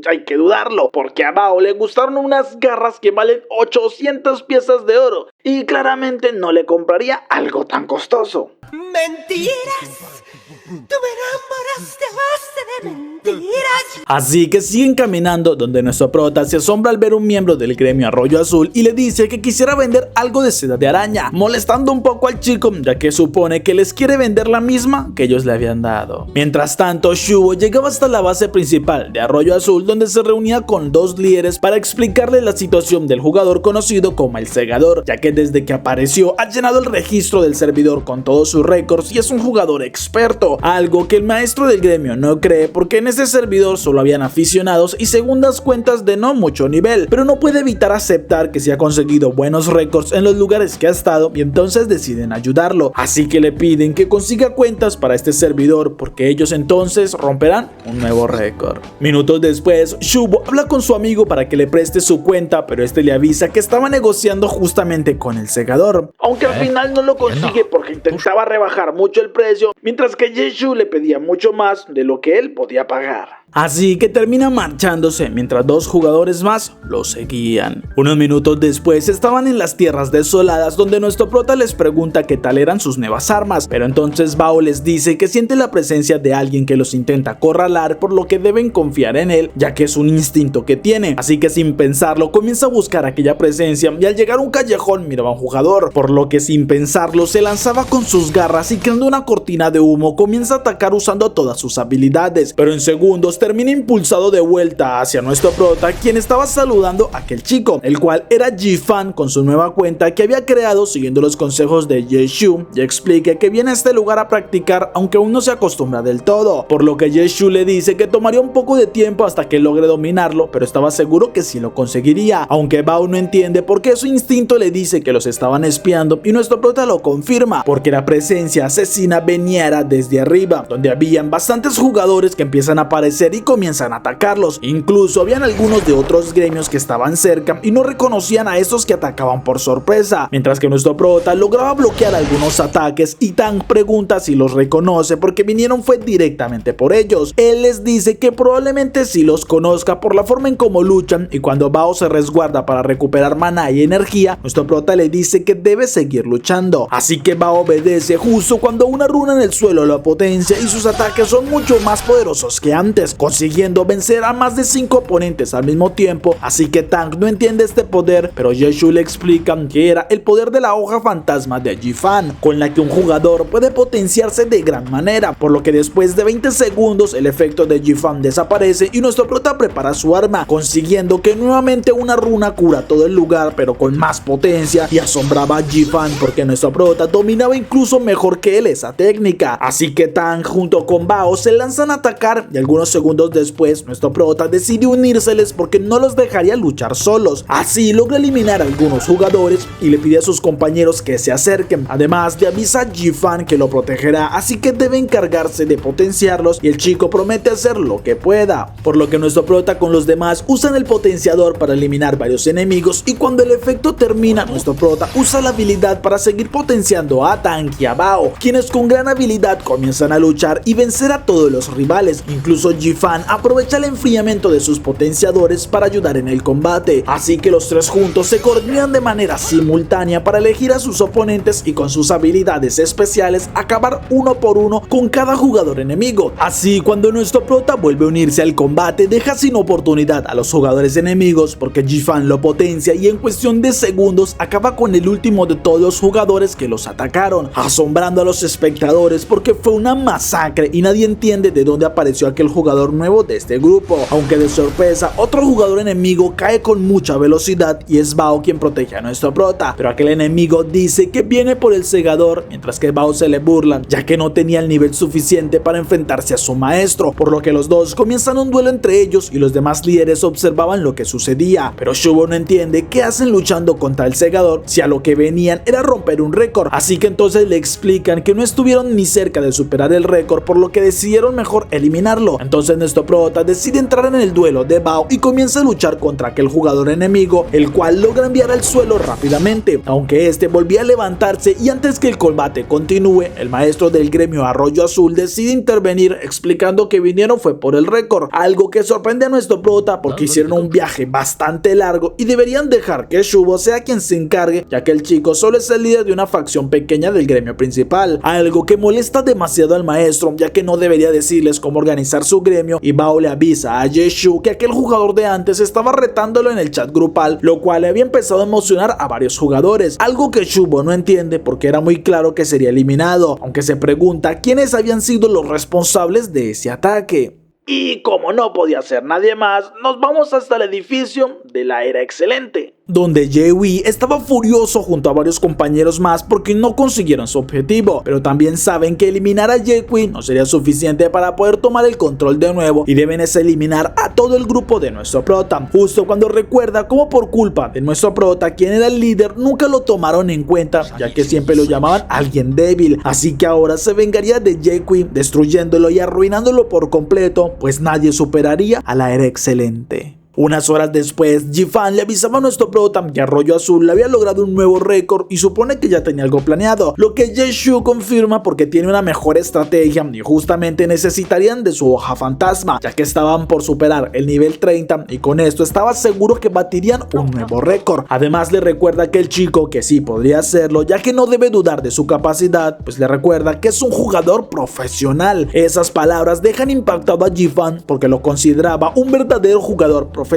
hay que dudarlo, porque a Bao le gustaron unas garras que valen 800 piezas de oro y claramente no le compraría algo tan costoso. ¡Mentiras! ¡Tú me enamoraste a base de mentiras! Así que siguen caminando, donde nuestro prota se asombra al ver un miembro del gremio Arroyo Azul y le dice que quisiera vender algo de seda de araña, molestando un poco al chico, ya que supone que les quiere vender la misma que ellos le habían dado. Mientras tanto, Shubo llegaba hasta la base principal de Arroyo Azul, donde se reunía con dos líderes para explicarle la situación del jugador conocido como el Segador, ya que desde que apareció ha llenado el registro del servidor con todos sus récords y es un jugador experto, algo que el maestro del gremio no cree porque en ese servidor solo habían aficionados y segundas cuentas de no mucho nivel, pero no puede evitar aceptar que sí ha conseguido buenos récords en los lugares que ha estado y entonces deciden ayudarlo, así que le piden que consiga cuentas para este servidor porque ellos entonces romperán un nuevo récord. Minutos después, Shubo habla con su amigo para que le preste su cuenta, pero este le avisa que estaba negociando justamente con el Segador, aunque al final no lo consigue porque intentaba rebajar mucho el precio, mientras que Yeshu le pedía mucho más de lo que él podía pagar. Así que termina marchándose mientras dos jugadores más lo seguían. Unos minutos después estaban en las tierras desoladas, donde nuestro prota les pregunta qué tal eran sus nuevas armas, pero entonces Bao les dice que siente la presencia de alguien que los intenta acorralar, por lo que deben confiar en él, ya que es un instinto que tiene. Así que sin pensarlo comienza a buscar aquella presencia y al llegar a un callejón miraba a un jugador, por lo que sin pensarlo se lanzaba con sus garras y creando una cortina de humo comienza a atacar usando todas sus habilidades, pero en segundos termina impulsado de vuelta hacia nuestro prota, quien estaba saludando a aquel chico, el cual era Jifan con su nueva cuenta que había creado siguiendo los consejos de Yeshu, y explica que viene a este lugar a practicar aunque aún no se acostumbra del todo, por lo que Yeshu le dice que tomaría un poco de tiempo hasta que logre dominarlo, pero estaba seguro que sí lo conseguiría, aunque Bao no entiende por qué su instinto le dice que los estaban espiando y nuestro prota lo confirma, porque la presencia asesina veniera desde arriba, donde habían bastantes jugadores que empiezan a aparecer y comienzan a atacarlos. Incluso habían algunos de otros gremios que estaban cerca y no reconocían a estos que atacaban por sorpresa, mientras que nuestro prota lograba bloquear algunos ataques y Tang pregunta si los reconoce porque vinieron fue directamente por ellos. Él les dice que probablemente sí los conozca por la forma en cómo luchan, y cuando Bao se resguarda para recuperar maná y energía, nuestro prota le dice que debe seguir luchando, así que Bao obedece justo cuando una runa en el suelo lo potencia y sus ataques son mucho más poderosos que antes, consiguiendo vencer a más de 5 oponentes al mismo tiempo. Así que Tang no entiende este poder, pero Yeshu le explica que era el poder de la hoja fantasma de Jifan, con la que un jugador puede potenciarse de gran manera, por lo que después de 20 segundos el efecto de Jifan desaparece y nuestro prota prepara su arma, consiguiendo que nuevamente una runa cura todo el lugar pero con más potencia, y asombraba a Jifan porque nuestro prota dominaba incluso mejor que él esa técnica. Así que Tang junto con Bao se lanzan a atacar y algunos segundos después nuestro prota decide unírseles porque no los dejaría luchar solos. Así logra eliminar a algunos jugadores y le pide a sus compañeros que se acerquen, además de avisa a Jifan que lo protegerá, así que debe encargarse de potenciarlos y el chico promete hacer lo que pueda, por lo que nuestro prota con los demás usan el potenciador para eliminar varios enemigos, y cuando el efecto termina nuestro prota usa la habilidad para seguir potenciando a Tang y a Bao, quienes con gran habilidad comienzan a luchar y vencer a todos los rivales. Incluso Jifan Ji-Fan aprovecha el enfriamiento de sus potenciadores para ayudar en el combate, así que los tres juntos se coordinan de manera simultánea para elegir a sus oponentes y con sus habilidades especiales acabar uno por uno con cada jugador enemigo. Así, cuando nuestro prota vuelve a unirse al combate, deja sin oportunidad a los jugadores enemigos porque Ji-Fan lo potencia y en cuestión de segundos acaba con el último de todos los jugadores que los atacaron, asombrando a los espectadores porque fue una masacre y nadie entiende de dónde apareció aquel jugador nuevo de este grupo. Aunque de sorpresa, otro jugador enemigo cae con mucha velocidad y es Bao quien protege a nuestro prota, pero aquel enemigo dice que viene por el segador, mientras que Bao se le burlan ya que no tenía el nivel suficiente para enfrentarse a su maestro, por lo que los dos comienzan un duelo entre ellos y los demás líderes observaban lo que sucedía, pero Shubo no entiende qué hacen luchando contra el segador si a lo que venían era romper un récord, así que entonces le explican que no estuvieron ni cerca de superar el récord, por lo que decidieron mejor eliminarlo. Entonces nuestro prota decide entrar en el duelo de Bao y comienza a luchar contra aquel jugador enemigo, el cual logra enviar al suelo rápidamente, aunque este volvía a levantarse, y antes que el combate continúe, el maestro del gremio Arroyo Azul decide intervenir explicando que vinieron fue por el récord, algo que sorprende a nuestro prota porque hicieron un viaje bastante largo y deberían dejar que Shubo sea quien se encargue, ya que el chico solo es el líder de una facción pequeña del gremio principal, algo que molesta demasiado al maestro ya que no debería decirles cómo organizar su gremio, y Bao le avisa a Ye-Shu que aquel jugador de antes estaba retándolo en el chat grupal, lo cual le había empezado a emocionar a varios jugadores, algo que Shubo no entiende porque era muy claro que sería eliminado, aunque se pregunta quiénes habían sido los responsables de ese ataque. Y como no podía ser nadie más, nos vamos hasta el edificio de la Era Excelente, donde Ye-Wei estaba furioso junto a varios compañeros más porque no consiguieron su objetivo, pero también saben que eliminar a Ye-Wei no sería suficiente para poder tomar el control de nuevo y deben eliminar a todo el grupo de nuestro prota, justo cuando recuerda cómo por culpa de nuestro prota, quien era el líder, nunca lo tomaron en cuenta, ya que siempre lo llamaban alguien débil, así que ahora se vengaría de Ye-Wei destruyéndolo y arruinándolo por completo, pues nadie superaría a la Era Excelente. Unas horas después, Ji-Fan le avisaba a nuestro prota que Arroyo Azul le había logrado un nuevo récord y supone que ya tenía algo planeado, lo que Ye-Shu confirma porque tiene una mejor estrategia y justamente necesitarían de su hoja fantasma, ya que estaban por superar el nivel 30 y con esto estaba seguro que batirían un nuevo récord. Además le recuerda que el chico que sí podría hacerlo, ya que no debe dudar de su capacidad, pues le recuerda que es un jugador profesional. Esas palabras dejan impactado a Ji-Fan porque lo consideraba un verdadero jugador profesional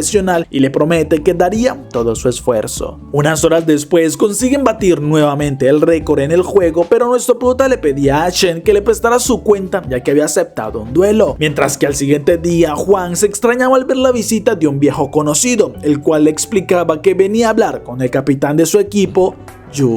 y le promete que daría todo su esfuerzo. Unas horas después consiguen batir nuevamente el récord en el juego, pero nuestro prota le pedía a Shen que le prestara su cuenta ya que había aceptado un duelo, mientras que al siguiente día Juan se extrañaba al ver la visita de un viejo conocido, el cual le explicaba que venía a hablar con el capitán de su equipo, Yu.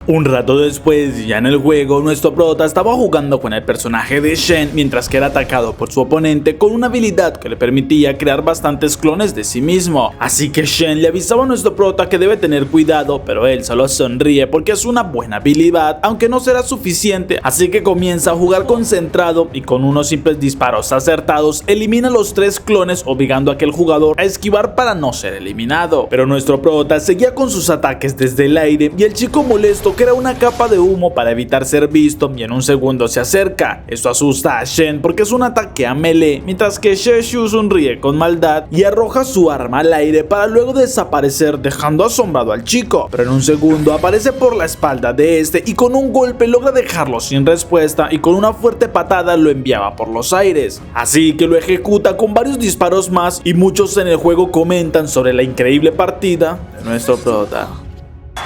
Un rato después, ya en el juego, nuestro prota estaba jugando con el personaje de Shen mientras que era atacado por su oponente con una habilidad que le permitía crear bastantes clones de sí mismo. Así que Shen le avisaba a nuestro prota que debe tener cuidado, pero él solo sonríe porque es una buena habilidad, aunque no será suficiente, así que comienza a jugar concentrado y con unos simples disparos acertados elimina los 3 clones, obligando a aquel jugador a esquivar para no ser eliminado. Pero nuestro prota seguía con sus ataques desde el aire y el chico molesto crea una capa de humo para evitar ser visto y en un segundo se acerca. Esto asusta a Shen porque es un ataque a melee, mientras que Ye-Shu sonríe con maldad y arroja su arma al aire para luego desaparecer, dejando asombrado al chico, pero en un segundo aparece por la espalda de este y con un golpe logra dejarlo sin respuesta y con una fuerte patada lo enviaba por los aires, así que lo ejecuta con varios disparos más y muchos en el juego comentan sobre la increíble partida de nuestro prota.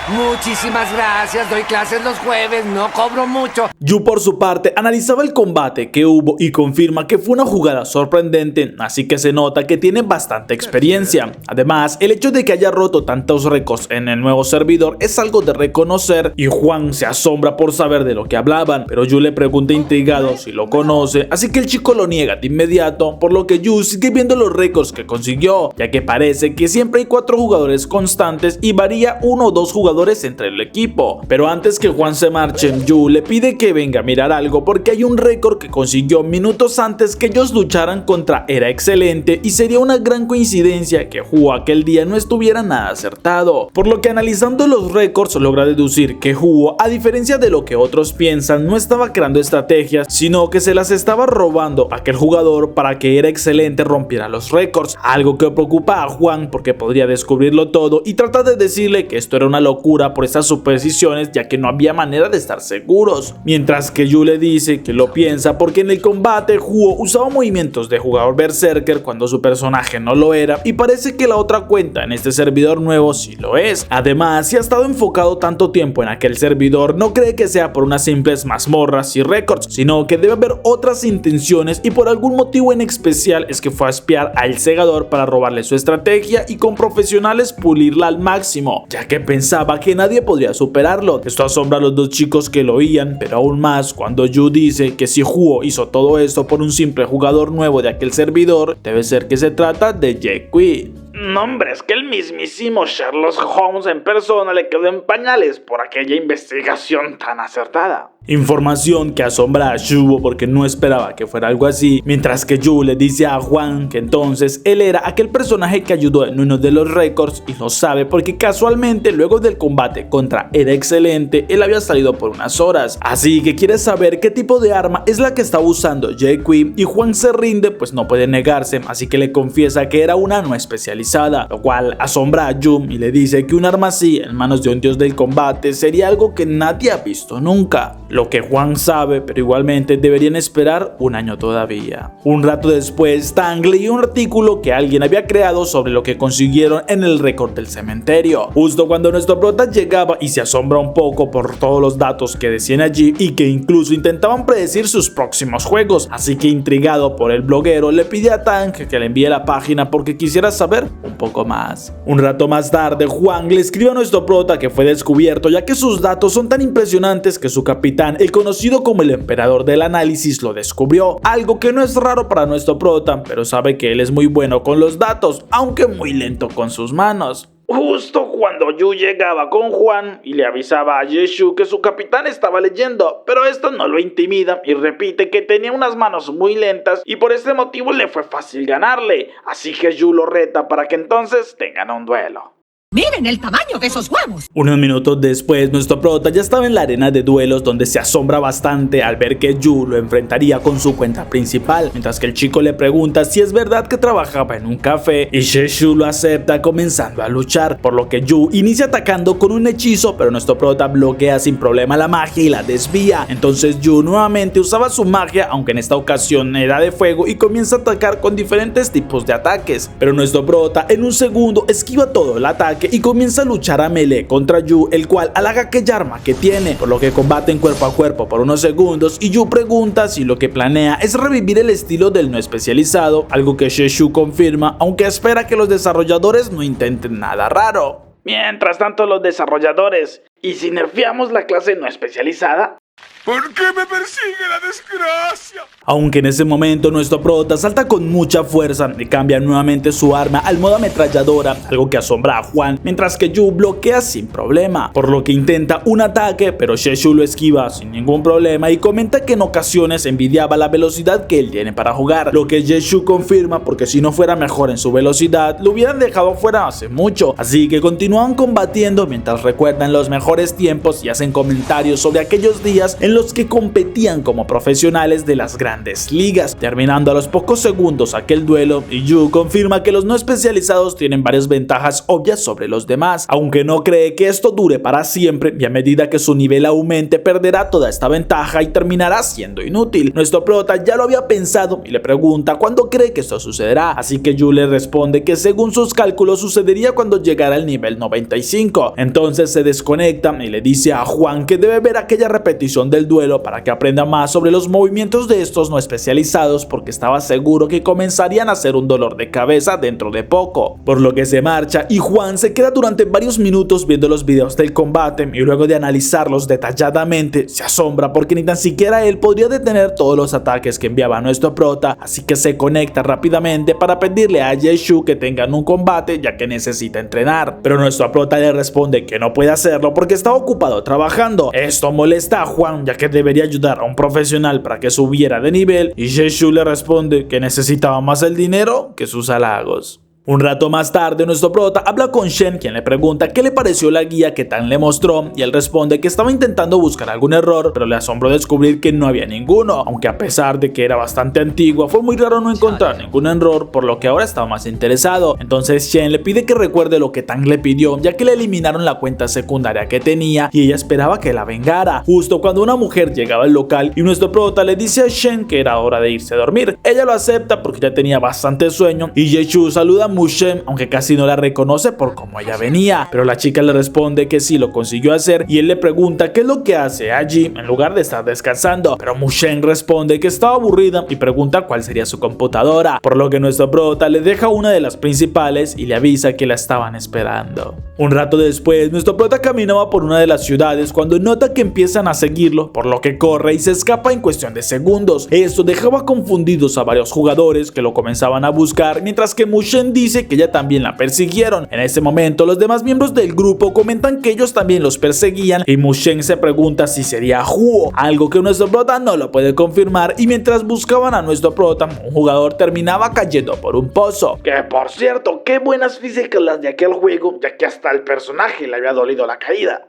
Muchísimas gracias, doy clases los jueves, no cobro mucho. Yu por su parte analizaba el combate que hubo y confirma que fue una jugada sorprendente, así que se nota que tiene bastante experiencia. Además, el hecho de que haya roto tantos récords en el nuevo servidor es algo de reconocer y Juan se asombra por saber de lo que hablaban, pero Yu le pregunta intrigado si lo conoce, así que el chico lo niega de inmediato, por lo que Yu sigue viendo los récords que consiguió, ya que parece que siempre hay 4 jugadores constantes y varía 1 o 2 jugadores jugadores entre el equipo. Pero antes que Juan se marche, Yu le pide que venga a mirar algo porque hay un récord que consiguió minutos antes que ellos lucharan contra Era Excelente y sería una gran coincidencia que Hu aquel día no estuviera nada acertado. Por lo que analizando los récords logra deducir que Hu, a diferencia de lo que otros piensan, no estaba creando estrategias, sino que se las estaba robando a aquel jugador para que Era Excelente rompiera los récords, algo que preocupa a Juan porque podría descubrirlo todo y trata de decirle que esto era una locura por esas supersticiones, ya que no había manera de estar seguros. Mientras que Yu le dice que lo piensa porque en el combate Hu usaba movimientos de jugador berserker cuando su personaje no lo era, y parece que la otra cuenta en este servidor nuevo sí lo es. Además, si ha estado enfocado tanto tiempo en aquel servidor, no cree que sea por unas simples mazmorras y récords, sino que debe haber otras intenciones, y por algún motivo en especial es que fue a espiar al segador para robarle su estrategia y con profesionales pulirla al máximo, ya que pensaba que nadie podría superarlo. Esto asombra a los dos chicos que lo oían, pero aún más cuando Yu dice que si Huo hizo todo esto por un simple jugador nuevo de aquel servidor, debe ser que se trata de Jae-Qui. No, hombre, es que el mismísimo Sherlock Holmes en persona le quedó en pañales por aquella investigación tan acertada. Información que asombra a Shuo porque no esperaba que fuera algo así, mientras que Yu le dice a Juan que entonces él era aquel personaje que ayudó en uno de los récords y lo sabe porque casualmente luego del combate contra Era Excelente él había salido por unas horas, así que quiere saber qué tipo de arma es la que está usando Jae-Qui y Juan se rinde pues no puede negarse, así que le confiesa que era una no especializada, lo cual asombra a Yu y le dice que un arma así en manos de un dios del combate sería algo que nadie ha visto nunca. Lo que Juan sabe, pero igualmente deberían esperar un año todavía. Un rato después, Tang leyó un artículo que alguien había creado sobre lo que consiguieron en el récord del cementerio. Justo cuando nuestro prota llegaba y se asombra un poco por todos los datos que decían allí y que incluso intentaban predecir sus próximos juegos. Así que intrigado por el bloguero, le pide a Tang que le envíe la página porque quisiera saber un poco más. Un rato más tarde, Juan le escribe a nuestro prota que fue descubierto, ya que sus datos son tan impresionantes que su capitán, el conocido como el emperador del análisis, lo descubrió, algo que no es raro para nuestro prota, pero sabe que él es muy bueno con los datos, aunque muy lento con sus manos. Justo cuando Yu llegaba con Juan y le avisaba a Yeshu que su capitán estaba leyendo, pero esto no lo intimida y repite que tenía unas manos muy lentas y por este motivo le fue fácil ganarle, así que Yu lo reta para que entonces tengan un duelo. ¡Miren el tamaño de esos huevos! Unos minutos después, nuestro prota ya estaba en la arena de duelos donde se asombra bastante al ver que Yu lo enfrentaría con su cuenta principal, mientras que el chico le pregunta si es verdad que trabajaba en un café y Sheshu lo acepta comenzando a luchar, por lo que Yu inicia atacando con un hechizo, pero nuestro prota bloquea sin problema la magia y la desvía. Entonces Yu nuevamente usaba su magia, aunque en esta ocasión era de fuego, y comienza a atacar con diferentes tipos de ataques, pero nuestro prota en un segundo esquiva todo el ataque y comienza a luchar a melee contra Yu, el cual halaga aquella arma que tiene, por lo que combaten cuerpo a cuerpo por unos segundos y Yu pregunta si lo que planea es revivir el estilo del no especializado, algo que Sheshu confirma, aunque espera que los desarrolladores no intenten nada raro. Mientras tanto los desarrolladores, ¿y si nerfeamos la clase no especializada? ¿Por qué me persigue la desgracia? Aunque en ese momento nuestro prota salta con mucha fuerza y cambia nuevamente su arma al modo ametralladora, algo que asombra a Juan, mientras que Yu bloquea sin problema, por lo que intenta un ataque, pero Sheshu lo esquiva sin ningún problema y comenta que en ocasiones envidiaba la velocidad que él tiene para jugar, lo que Sheshu confirma porque si no fuera mejor en su velocidad, lo hubieran dejado fuera hace mucho, así que continúan combatiendo mientras recuerdan los mejores tiempos y hacen comentarios sobre aquellos días en los que competían como profesionales de las grandes ligas, terminando a los pocos segundos aquel duelo y Yu confirma que los no especializados tienen varias ventajas obvias sobre los demás, aunque no cree que esto dure para siempre y a medida que su nivel aumente perderá toda esta ventaja y terminará siendo inútil. Nuestro prota ya lo había pensado y le pregunta cuándo cree que esto sucederá, así que Yu le responde que según sus cálculos sucedería cuando llegara al nivel 95. Entonces se desconecta y le dice a Juan que debe ver aquella repetición instrucción del duelo para que aprenda más sobre los movimientos de estos no especializados, porque estaba seguro que comenzarían a ser un dolor de cabeza dentro de poco, por lo que se marcha y Juan se queda durante varios minutos viendo los videos del combate y luego de analizarlos detalladamente se asombra porque ni tan siquiera él podría detener todos los ataques que enviaba nuestro prota, así que se conecta rápidamente para pedirle a Ye-Shu que tengan un combate ya que necesita entrenar, pero nuestro prota le responde que no puede hacerlo porque está ocupado trabajando. Esto molesta a Juan ya que debería ayudar a un profesional para que subiera de nivel y Ye-Shu le responde que necesitaba más el dinero que sus halagos. Un rato más tarde, nuestro prota habla con Shen, quien le pregunta qué le pareció la guía que Tang le mostró, y él responde que estaba intentando buscar algún error, pero le asombró descubrir que no había ninguno, aunque a pesar de que era bastante antigua, fue muy raro no encontrar ningún error, por lo que ahora estaba más interesado. Entonces Shen le pide que recuerde lo que Tang le pidió, ya que le eliminaron la cuenta secundaria que tenía y ella esperaba que la vengara, justo cuando una mujer llegaba al local y nuestro prota le dice a Shen que era hora de irse a dormir. Ella lo acepta porque ya tenía bastante sueño y Ye-Shu saluda a Mushen, aunque casi no la reconoce por cómo ella venía, pero la chica le responde que sí lo consiguió hacer y él le pregunta qué es lo que hace allí en lugar de estar descansando, pero Mushen responde que estaba aburrida y pregunta cuál sería su computadora, por lo que nuestro prota le deja una de las principales y le avisa que la estaban esperando. Un rato después, nuestro prota caminaba por una de las ciudades cuando nota que empiezan a seguirlo, por lo que corre y se escapa en cuestión de segundos. Esto dejaba confundidos a varios jugadores que lo comenzaban a buscar, mientras que Mushen dice que ya también la persiguieron. En ese momento, los demás miembros del grupo comentan que ellos también los perseguían y Mushen se pregunta si sería Huo, algo que nuestro prota no lo puede confirmar, y mientras buscaban a nuestro prota, un jugador terminaba cayendo por un pozo. Que por cierto, qué buenas físicas las de aquel juego, ya que hasta el personaje le había dolido la caída.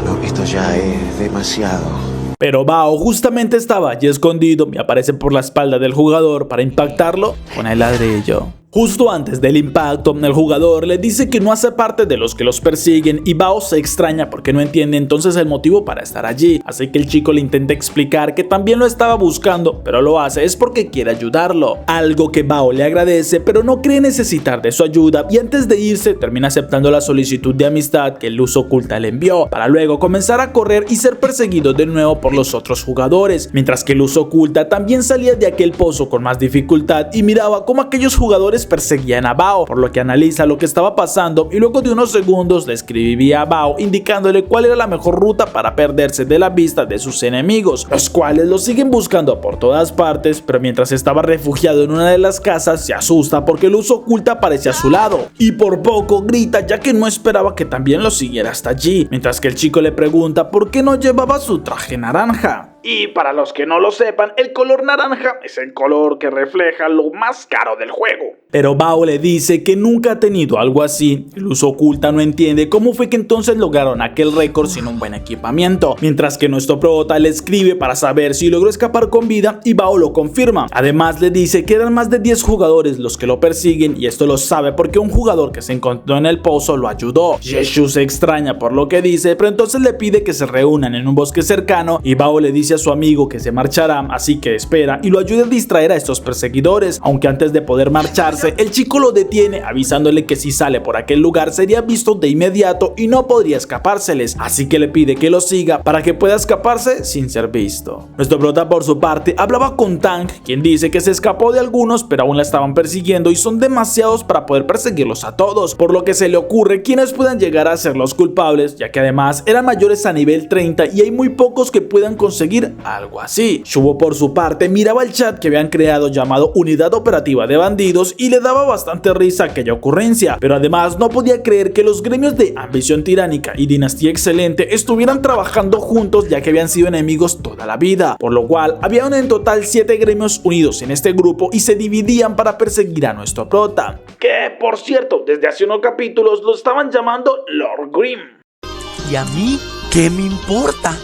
No, esto ya es demasiado. Pero Bao justamente estaba allí escondido y aparece por la espalda del jugador para impactarlo con el ladrillo. Justo antes del impacto, el jugador le dice que no hace parte de los que los persiguen y Bao se extraña porque no entiende entonces el motivo para estar allí, así que el chico le intenta explicar que también lo estaba buscando, pero lo hace es porque quiere ayudarlo, algo que Bao le agradece pero no cree necesitar de su ayuda, y antes de irse termina aceptando la solicitud de amistad que Luz Oculta le envió, para luego comenzar a correr y ser perseguido de nuevo por los otros jugadores, mientras que Luz Oculta también salía de aquel pozo con más dificultad y miraba cómo aquellos jugadores perseguían a Bao, por lo que analiza lo que estaba pasando y luego de unos segundos le escribía a Bao indicándole cuál era la mejor ruta para perderse de la vista de sus enemigos, los cuales lo siguen buscando por todas partes, pero mientras estaba refugiado en una de las casas se asusta porque Luz Oculta aparece a su lado y por poco grita ya que no esperaba que también lo siguiera hasta allí, mientras que el chico le pregunta por qué no llevaba su traje naranja. Y para los que no lo sepan, el color naranja es el color que refleja lo más caro del juego. Pero Bao le dice que nunca ha tenido algo así. Luz Oculta no entiende cómo fue que entonces lograron aquel récord sin un buen equipamiento, mientras que nuestro prota le escribe para saber si logró escapar con vida y Bao lo confirma. Además le dice que eran más de 10 jugadores los que lo persiguen y esto lo sabe porque un jugador que se encontró en el pozo lo ayudó. Ye-Shu se extraña por lo que dice, pero entonces le pide que se reúnan en un bosque cercano y Bao le dice a su amigo que se marchará, así que espera y lo ayuda a distraer a estos perseguidores, aunque antes de poder marcharse el chico lo detiene avisándole que si sale por aquel lugar sería visto de inmediato y no podría escapárseles, así que le pide que lo siga para que pueda escaparse sin ser visto. Nuestro prota por su parte hablaba con Tang, quien dice que se escapó de algunos pero aún la estaban persiguiendo y son demasiados para poder perseguirlos a todos, por lo que se le ocurre quienes puedan llegar a ser los culpables, ya que además eran mayores a nivel 30 y hay muy pocos que puedan conseguir algo así. Shubo por su parte miraba el chat que habían creado llamado Unidad Operativa de Bandidos y le daba bastante risa aquella ocurrencia, pero además no podía creer que los gremios de Ambición Tiránica y Dinastía Excelente estuvieran trabajando juntos ya que habían sido enemigos toda la vida, por lo cual habían en total 7 gremios unidos en este grupo y se dividían para perseguir a nuestro prota. Que por cierto, desde hace unos capítulos lo estaban llamando Lord Grimm. ¿Y a mí qué me importa?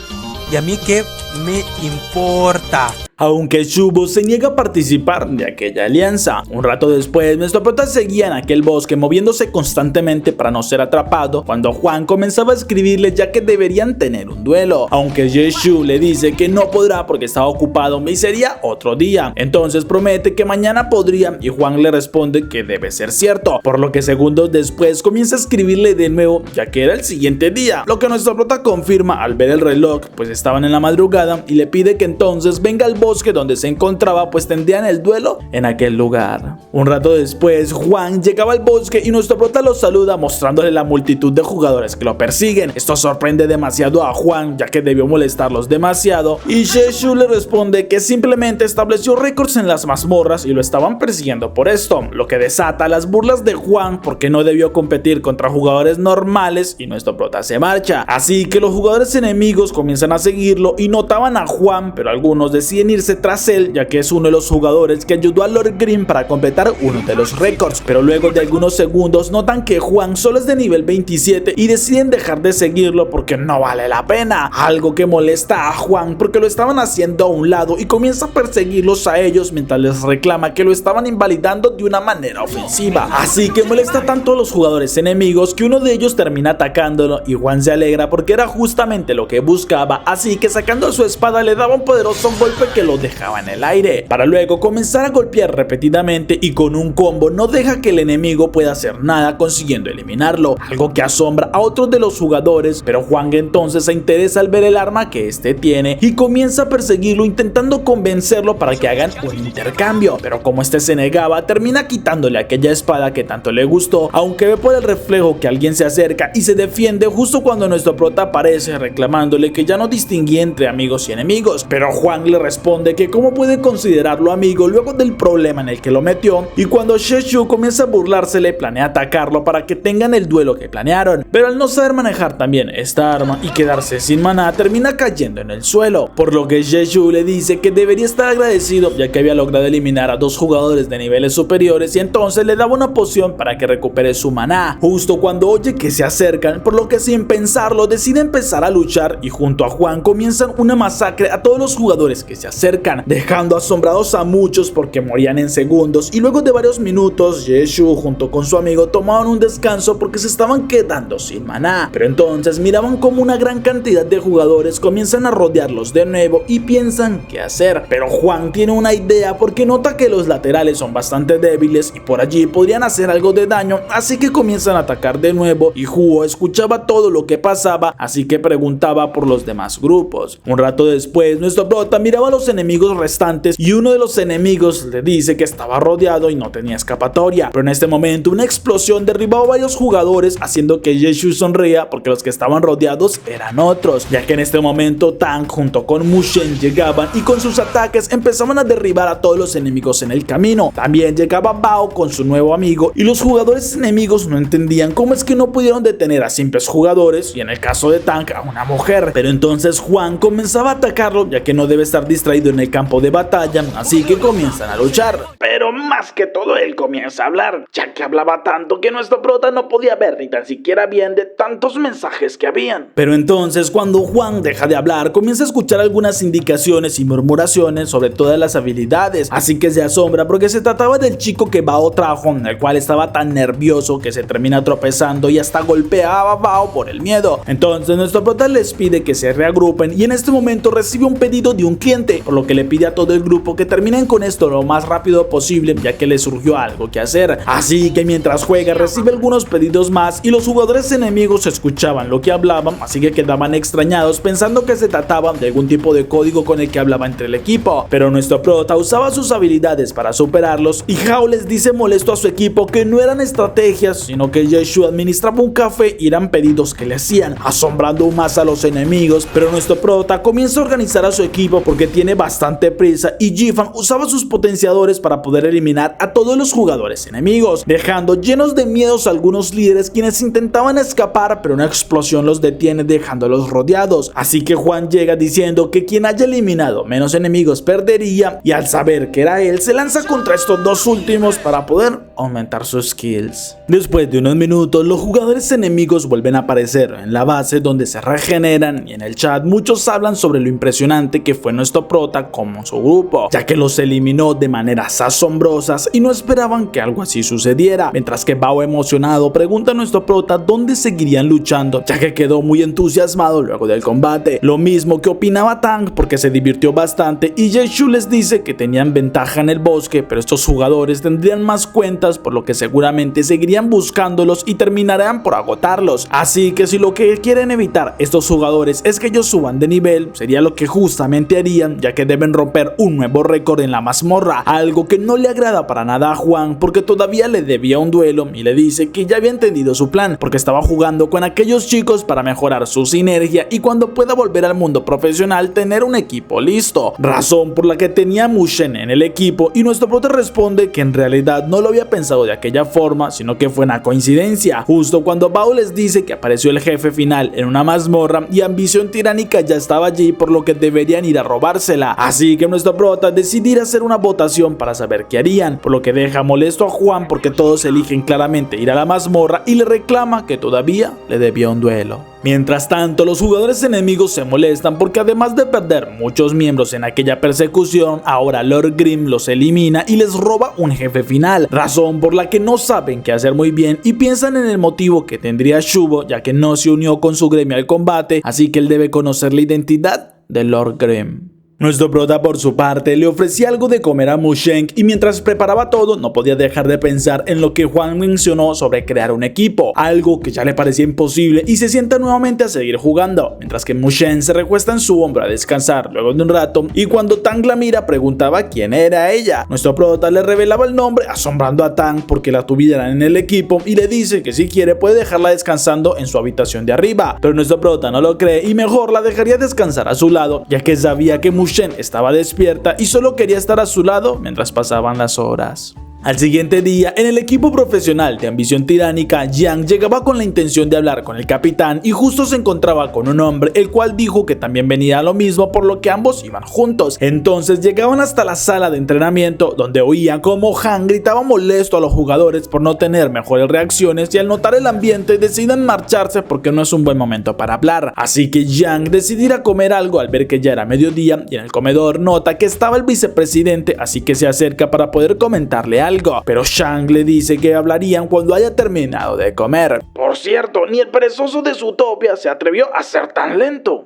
¿Y a mí qué me importa? aunque Shubo se niega a participar de aquella alianza. Un rato después, nuestro prota seguía en aquel bosque moviéndose constantemente para no ser atrapado cuando Juan comenzaba a escribirle ya que deberían tener un duelo, aunque Yeshu le dice que no podrá porque estaba ocupado y sería otro día. Entonces promete que mañana podría y Juan le responde que debe ser cierto, por lo que segundos después comienza a escribirle de nuevo ya que era el siguiente día, lo que nuestro prota confirma al ver el reloj, pues estaban en la madrugada y le pide que entonces venga al bosque donde se encontraba, pues tendrían el duelo en aquel lugar. Un rato después Juan llegaba al bosque y nuestro prota lo saluda mostrándole la multitud de jugadores que lo persiguen. Esto sorprende demasiado a Juan ya que debió molestarlos demasiado y Yeshu le responde que simplemente estableció récords en las mazmorras y lo estaban persiguiendo por esto, lo que desata las burlas de Juan porque no debió competir contra jugadores normales y nuestro prota se marcha. Así que los jugadores enemigos comienzan a seguirlo y notaban a Juan, pero algunos deciden irse tras él ya que es uno de los jugadores que ayudó a Lord Green para completar uno de los récords, pero luego de algunos segundos notan que Juan solo es de nivel 27 y deciden dejar de seguirlo porque no vale la pena, algo que molesta a Juan porque lo estaban haciendo a un lado y comienza a perseguirlos a ellos mientras les reclama que lo estaban invalidando de una manera ofensiva, así que molesta tanto a los jugadores enemigos que uno de ellos termina atacándolo y Juan se alegra porque era justamente lo que buscaba, así que sacando su espada le daba un poderoso golpe que lo dejaba en el aire, para luego comenzar a golpear repetidamente y con un combo no deja que el enemigo pueda hacer nada consiguiendo eliminarlo, algo que asombra a otros de los jugadores, pero Juan entonces se interesa al ver el arma que este tiene y comienza a perseguirlo intentando convencerlo para que hagan un intercambio, pero como este se negaba termina quitándole aquella espada que tanto le gustó, aunque ve por el reflejo que alguien se acerca y se defiende justo cuando nuestro prota aparece reclamándole que ya no distinguía entre amigos y enemigos, pero Juan le responde que cómo puede considerarlo amigo luego del problema en el que lo metió, y cuando Yeshu comienza a burlársele planea atacarlo para que tengan el duelo que planearon, pero al no saber manejar también esta arma y quedarse sin maná termina cayendo en el suelo, por lo que Yeshu le dice que debería estar agradecido ya que había logrado eliminar a dos jugadores de niveles superiores y entonces le daba una poción para que recupere su maná, justo cuando oye que se acercan, por lo que sin pensarlo decide empezar a luchar y junto a Juan comienzan una masacre a todos los jugadores que se acercan, dejando asombrados a muchos porque morían en segundos, y luego de varios minutos Yeshu junto con su amigo tomaban un descanso porque se estaban quedando sin maná, pero entonces miraban como una gran cantidad de jugadores comienzan a rodearlos de nuevo y piensan qué hacer, pero Juan tiene una idea porque nota que los laterales son bastante débiles y por allí podrían hacer algo de daño, así que comienzan a atacar de nuevo y Huo escuchaba todo lo que pasaba, así que preguntaba por los demás grupos. Un rato después nuestro prota miraba a los enemigos restantes y uno de los enemigos le dice que estaba rodeado y no tenía escapatoria, pero en este momento una explosión derribaba a varios jugadores haciendo que Yeshu sonría porque los que estaban rodeados eran otros, ya que en este momento Tang junto con Mushen llegaban y con sus ataques empezaban a derribar a todos los enemigos en el camino. También llegaba Bao con su nuevo amigo y los jugadores enemigos no entendían cómo es que no pudieron detener a simples jugadores y en el caso de Tang a una mujer, pero entonces Juan comenzaba a atacarlo ya que no debe estar distraído en el campo de batalla, así que comienzan a luchar. Pero más que todo él comienza a hablar, ya que hablaba tanto que nuestro prota no podía ver ni tan siquiera bien de tantos mensajes que habían. Pero entonces cuando Juan deja de hablar comienza a escuchar algunas indicaciones y murmuraciones sobre todas las habilidades, así que se asombra porque se trataba del chico que Bao trajo, el cual estaba tan nervioso que se termina tropezando y hasta golpeaba a Bao por el miedo. Entonces nuestro prota les pide que se reagrupen y en este momento recibe un pedido de un cliente, por lo que le pide a todo el grupo que terminen con esto lo más rápido posible ya que le surgió algo que hacer, así que mientras juega recibe algunos pedidos más y los jugadores enemigos escuchaban lo que hablaban, así que quedaban extrañados pensando que se trataba de algún tipo de código con el que hablaba entre el equipo, pero nuestro prota usaba sus habilidades para superarlos y Hao les dice molesto a su equipo que no eran estrategias sino que Yeshu administraba un café y eran pedidos que le hacían, asombrando aún más a los enemigos, pero nuestro prota comienza a organizar a su equipo porque tiene bastante prisa y Jifan usaba sus potenciadores para poder eliminar a todos los jugadores enemigos, dejando llenos de miedos a algunos líderes quienes intentaban escapar, pero una explosión los detiene dejándolos rodeados, así que Juan llega diciendo que quien haya eliminado menos enemigos perdería y al saber que era él se lanza contra estos dos últimos para poder aumentar sus skills. Después de unos minutos los jugadores enemigos vuelven a aparecer en la base donde se regeneran y en el chat muchos hablan sobre lo impresionante que fue nuestro prota prota como su grupo, ya que los eliminó de maneras asombrosas y no esperaban que algo así sucediera. Mientras que Bao, emocionado, pregunta a nuestro prota dónde seguirían luchando, ya que quedó muy entusiasmado luego del combate. Lo mismo que opinaba Tang, porque se divirtió bastante, y Yeshu les dice que tenían ventaja en el bosque, pero estos jugadores tendrían más cuentas, por lo que seguramente seguirían buscándolos y terminarían por agotarlos. Así que si lo que quieren evitar estos jugadores es que ellos suban de nivel, sería lo que justamente harían, ya que deben romper un nuevo récord en la mazmorra, algo que no le agrada para nada a Juan, porque todavía le debía un duelo y le dice que ya había entendido su plan, porque estaba jugando con aquellos chicos para mejorar su sinergia y cuando pueda volver al mundo profesional tener un equipo listo, razón por la que tenía a Mushen en el equipo, y nuestro prota responde que en realidad no lo había pensado de aquella forma, sino que fue una coincidencia, justo cuando Bao les dice que apareció el jefe final en una mazmorra y Ambición Tiránica ya estaba allí, por lo que deberían ir a robársela. Así que nuestro prota decidirá hacer una votación para saber qué harían, por lo que deja molesto a Juan porque todos eligen claramente ir a la mazmorra y le reclama que todavía le debía un duelo. Mientras tanto, los jugadores enemigos se molestan porque además de perder muchos miembros en aquella persecución, ahora Lord Grimm los elimina y les roba un jefe final, razón por la que no saben qué hacer muy bien y piensan en el motivo que tendría Shubo, ya que no se unió con su gremio al combate, así que él debe conocer la identidad de Lord Grimm. Nuestro prota, por su parte, le ofrecía algo de comer a Mushen y mientras preparaba todo no podía dejar de pensar en lo que Juan mencionó sobre crear un equipo, algo que ya le parecía imposible, y se sienta nuevamente a seguir jugando, mientras que Mushen se recuesta en su hombro a descansar luego de un rato, y cuando Tang la mira preguntaba quién era ella. Nuestro prota le revelaba el nombre, asombrando a Tang porque la tuvieran en el equipo, y le dice que si quiere puede dejarla descansando en su habitación de arriba, pero nuestro prota no lo cree y mejor la dejaría descansar a su lado, ya que sabía que Mushen estaba despierta y solo quería estar a su lado mientras pasaban las horas. Al siguiente día, en el equipo profesional de Ambición Tiránica, Yang llegaba con la intención de hablar con el capitán y justo se encontraba con un hombre, el cual dijo que también venía a lo mismo, por lo que ambos iban juntos. Entonces llegaban hasta la sala de entrenamiento, donde oían como Han gritaba molesto a los jugadores por no tener mejores reacciones, y al notar el ambiente deciden marcharse porque no es un buen momento para hablar. Así que Yang decide ir a comer algo al ver que ya era mediodía, y en el comedor nota que estaba el vicepresidente, así que se acerca para poder comentarle algo. Pero Shang le dice que hablarían cuando haya terminado de comer. Por cierto, ni el perezoso de Zootopia se atrevió a ser tan lento.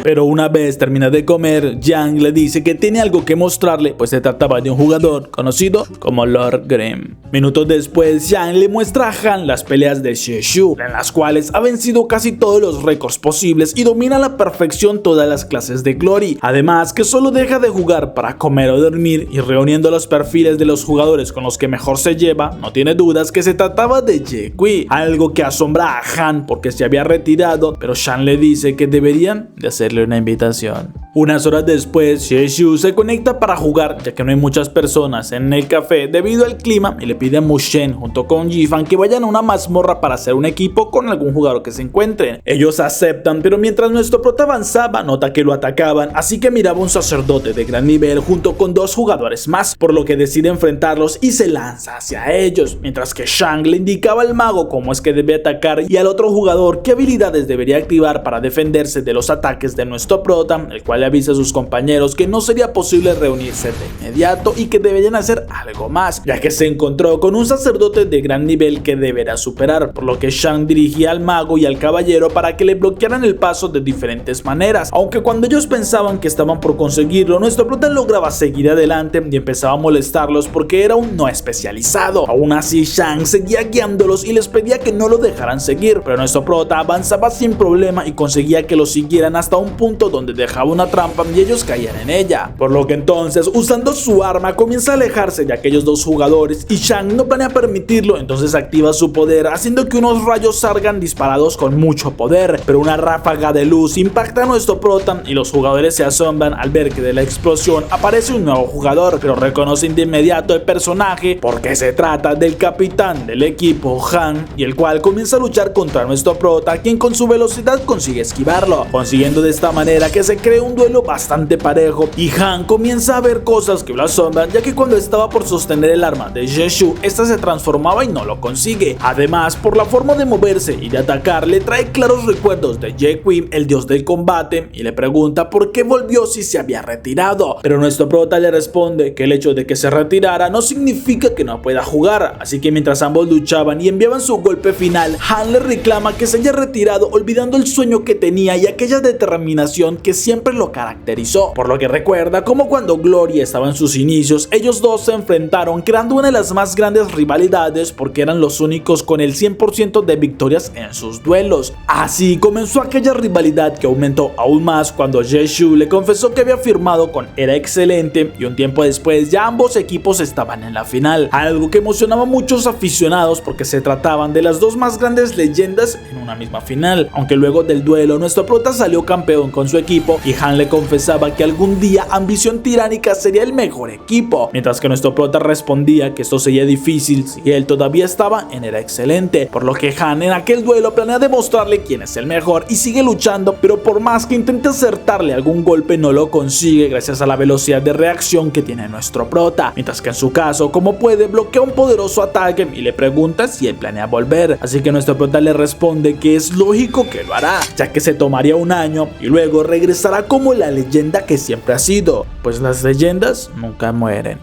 Pero una vez termina de comer, Yang le dice que tiene algo que mostrarle, pues se trataba de un jugador conocido como Lord Grimm. Minutos después, Yang le muestra a Han las peleas de Yeshu, en las cuales ha vencido casi todos los récords posibles y domina a la perfección todas las clases de Glory. Además que solo deja de jugar para comer o dormir, y reuniendo los perfiles de los jugadores con los que mejor se lleva, no tiene dudas que se trataba de Ye-Kui, algo que asombra a Han porque se había retirado, pero Shan le dice que deberían de hacerle una invitación. Unas horas después, Yeshu se conecta para jugar, ya que no hay muchas personas en el café debido al clima, y le pide a Mushen junto con Yifan que vayan a una mazmorra para hacer un equipo con algún jugador que se encuentren. Ellos aceptan, pero mientras nuestro prota avanzaba, nota que lo atacaban, así que miraba un sacerdote de gran nivel junto con dos jugadores más, por lo que decide enfrentarlos y se lanza hacia ellos, mientras que Shang le indicaba al mago cómo es que debe atacar y al otro jugador qué habilidades debería activar para defenderse de los ataques de nuestro prota, el cual le avisa a sus compañeros que no sería posible reunirse de inmediato y que deberían hacer algo más, ya que se encontró con un sacerdote de gran nivel que deberá superar, por lo que Shang dirigía al mago y al caballero para que le bloquearan el paso de diferentes maneras, aunque cuando ellos pensaban que estaban por conseguirlo, nuestro prota lograba seguir adelante y empezaba a molestarlos porque era un no especializado. Aún así, Shang seguía guiándolos y les pedía que no lo dejaran seguir, pero nuestro prota avanzaba sin problema y conseguía que lo siguieran hasta un punto donde dejaba una trampa y ellos caían en ella, por lo que entonces, usando su arma, comienza a alejarse de aquellos dos jugadores y Shang no planea permitirlo, entonces activa su poder haciendo que unos rayos salgan disparados con mucho poder, pero una ráfaga de luz impacta a nuestro prota y los jugadores se asombran al ver que de la explosión aparece un nuevo jugador, pero reconocen de inmediato el personaje porque se trata del capitán del equipo, Han, y el cual comienza a luchar contra nuestro prota, quien con su velocidad consigue esquivarlo, consiguiendo de esta manera que se cree un duelo duelo bastante parejo y Han comienza a ver cosas que lo asombran, ya que cuando estaba por sostener el arma de Ye-Shu, esta se transformaba y no lo consigue. Además, por la forma de moverse y de atacar, le trae claros recuerdos de Jae-Queen, el dios del combate, y le pregunta por qué volvió si se había retirado. Pero nuestro prota le responde que el hecho de que se retirara no significa que no pueda jugar, así que mientras ambos luchaban y enviaban su golpe final, Han le reclama que se haya retirado olvidando el sueño que tenía y aquella determinación que siempre lo caracterizó, por lo que recuerda como cuando Glory estaba en sus inicios, ellos dos se enfrentaron creando una de las más grandes rivalidades porque eran los únicos con el 100% de victorias en sus duelos. Así comenzó aquella rivalidad que aumentó aún más cuando Ye-Shu le confesó que había firmado con Era Excelente y un tiempo después ya ambos equipos estaban en la final, algo que emocionaba a muchos aficionados porque se trataban de las dos más grandes leyendas en una misma final. Aunque luego del duelo nuestro prota salió campeón con su equipo y Han le confesaba que algún día Ambición Tiránica sería el mejor equipo, mientras que nuestro prota respondía que esto sería difícil si él todavía estaba en Era Excelente, por lo que Han en aquel duelo planea demostrarle quién es el mejor y sigue luchando, pero por más que intente acertarle algún golpe no lo consigue gracias a la velocidad de reacción que tiene nuestro prota, mientras que en su caso, como puede, bloquea un poderoso ataque y le pregunta si él planea volver, así que nuestro prota le responde que es lógico que lo hará, ya que se tomaría un año y luego regresará como la leyenda que siempre ha sido, pues las leyendas nunca mueren.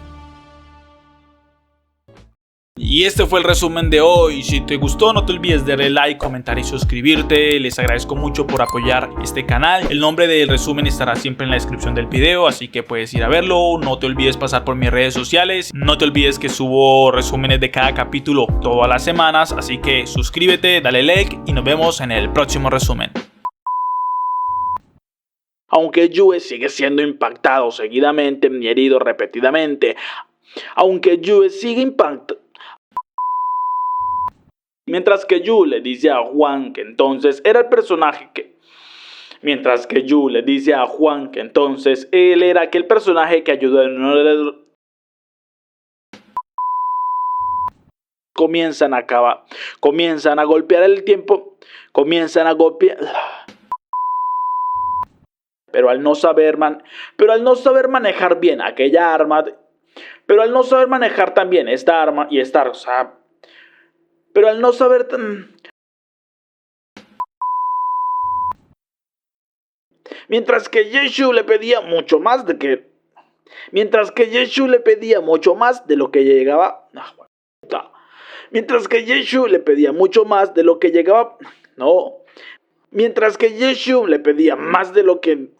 Y este fue el resumen de hoy. Si te gustó, no te olvides de darle like, comentar y suscribirte. Les agradezco mucho por apoyar este canal. El nombre del resumen estará siempre en la descripción del video, así que puedes ir a verlo. No te olvides pasar por mis redes sociales. No te olvides que subo resúmenes de cada capítulo todas las semanas, así que suscríbete, dale like y nos vemos en el próximo resumen. Aunque Yue sigue siendo impactado seguidamente y herido repetidamente, mientras que Yu le dice a Juan que entonces era el personaje que... Mientras que Yu le dice a Juan que entonces él era aquel personaje que ayudó en uno de los... Comienzan a golpear el tiempo... Comienzan a golpear... Pero al no saber manejar bien aquella arma... Pero al no saber manejar también esta arma y estar... O sea... Pero al no saber... Mientras que Ye-Shu le pedía mucho más de que... Mientras que Ye-Shu le pedía mucho más de lo que llegaba... Mientras que Ye-Shu le pedía mucho más de lo que llegaba... No. Mientras que Ye-Shu le pedía más de lo que...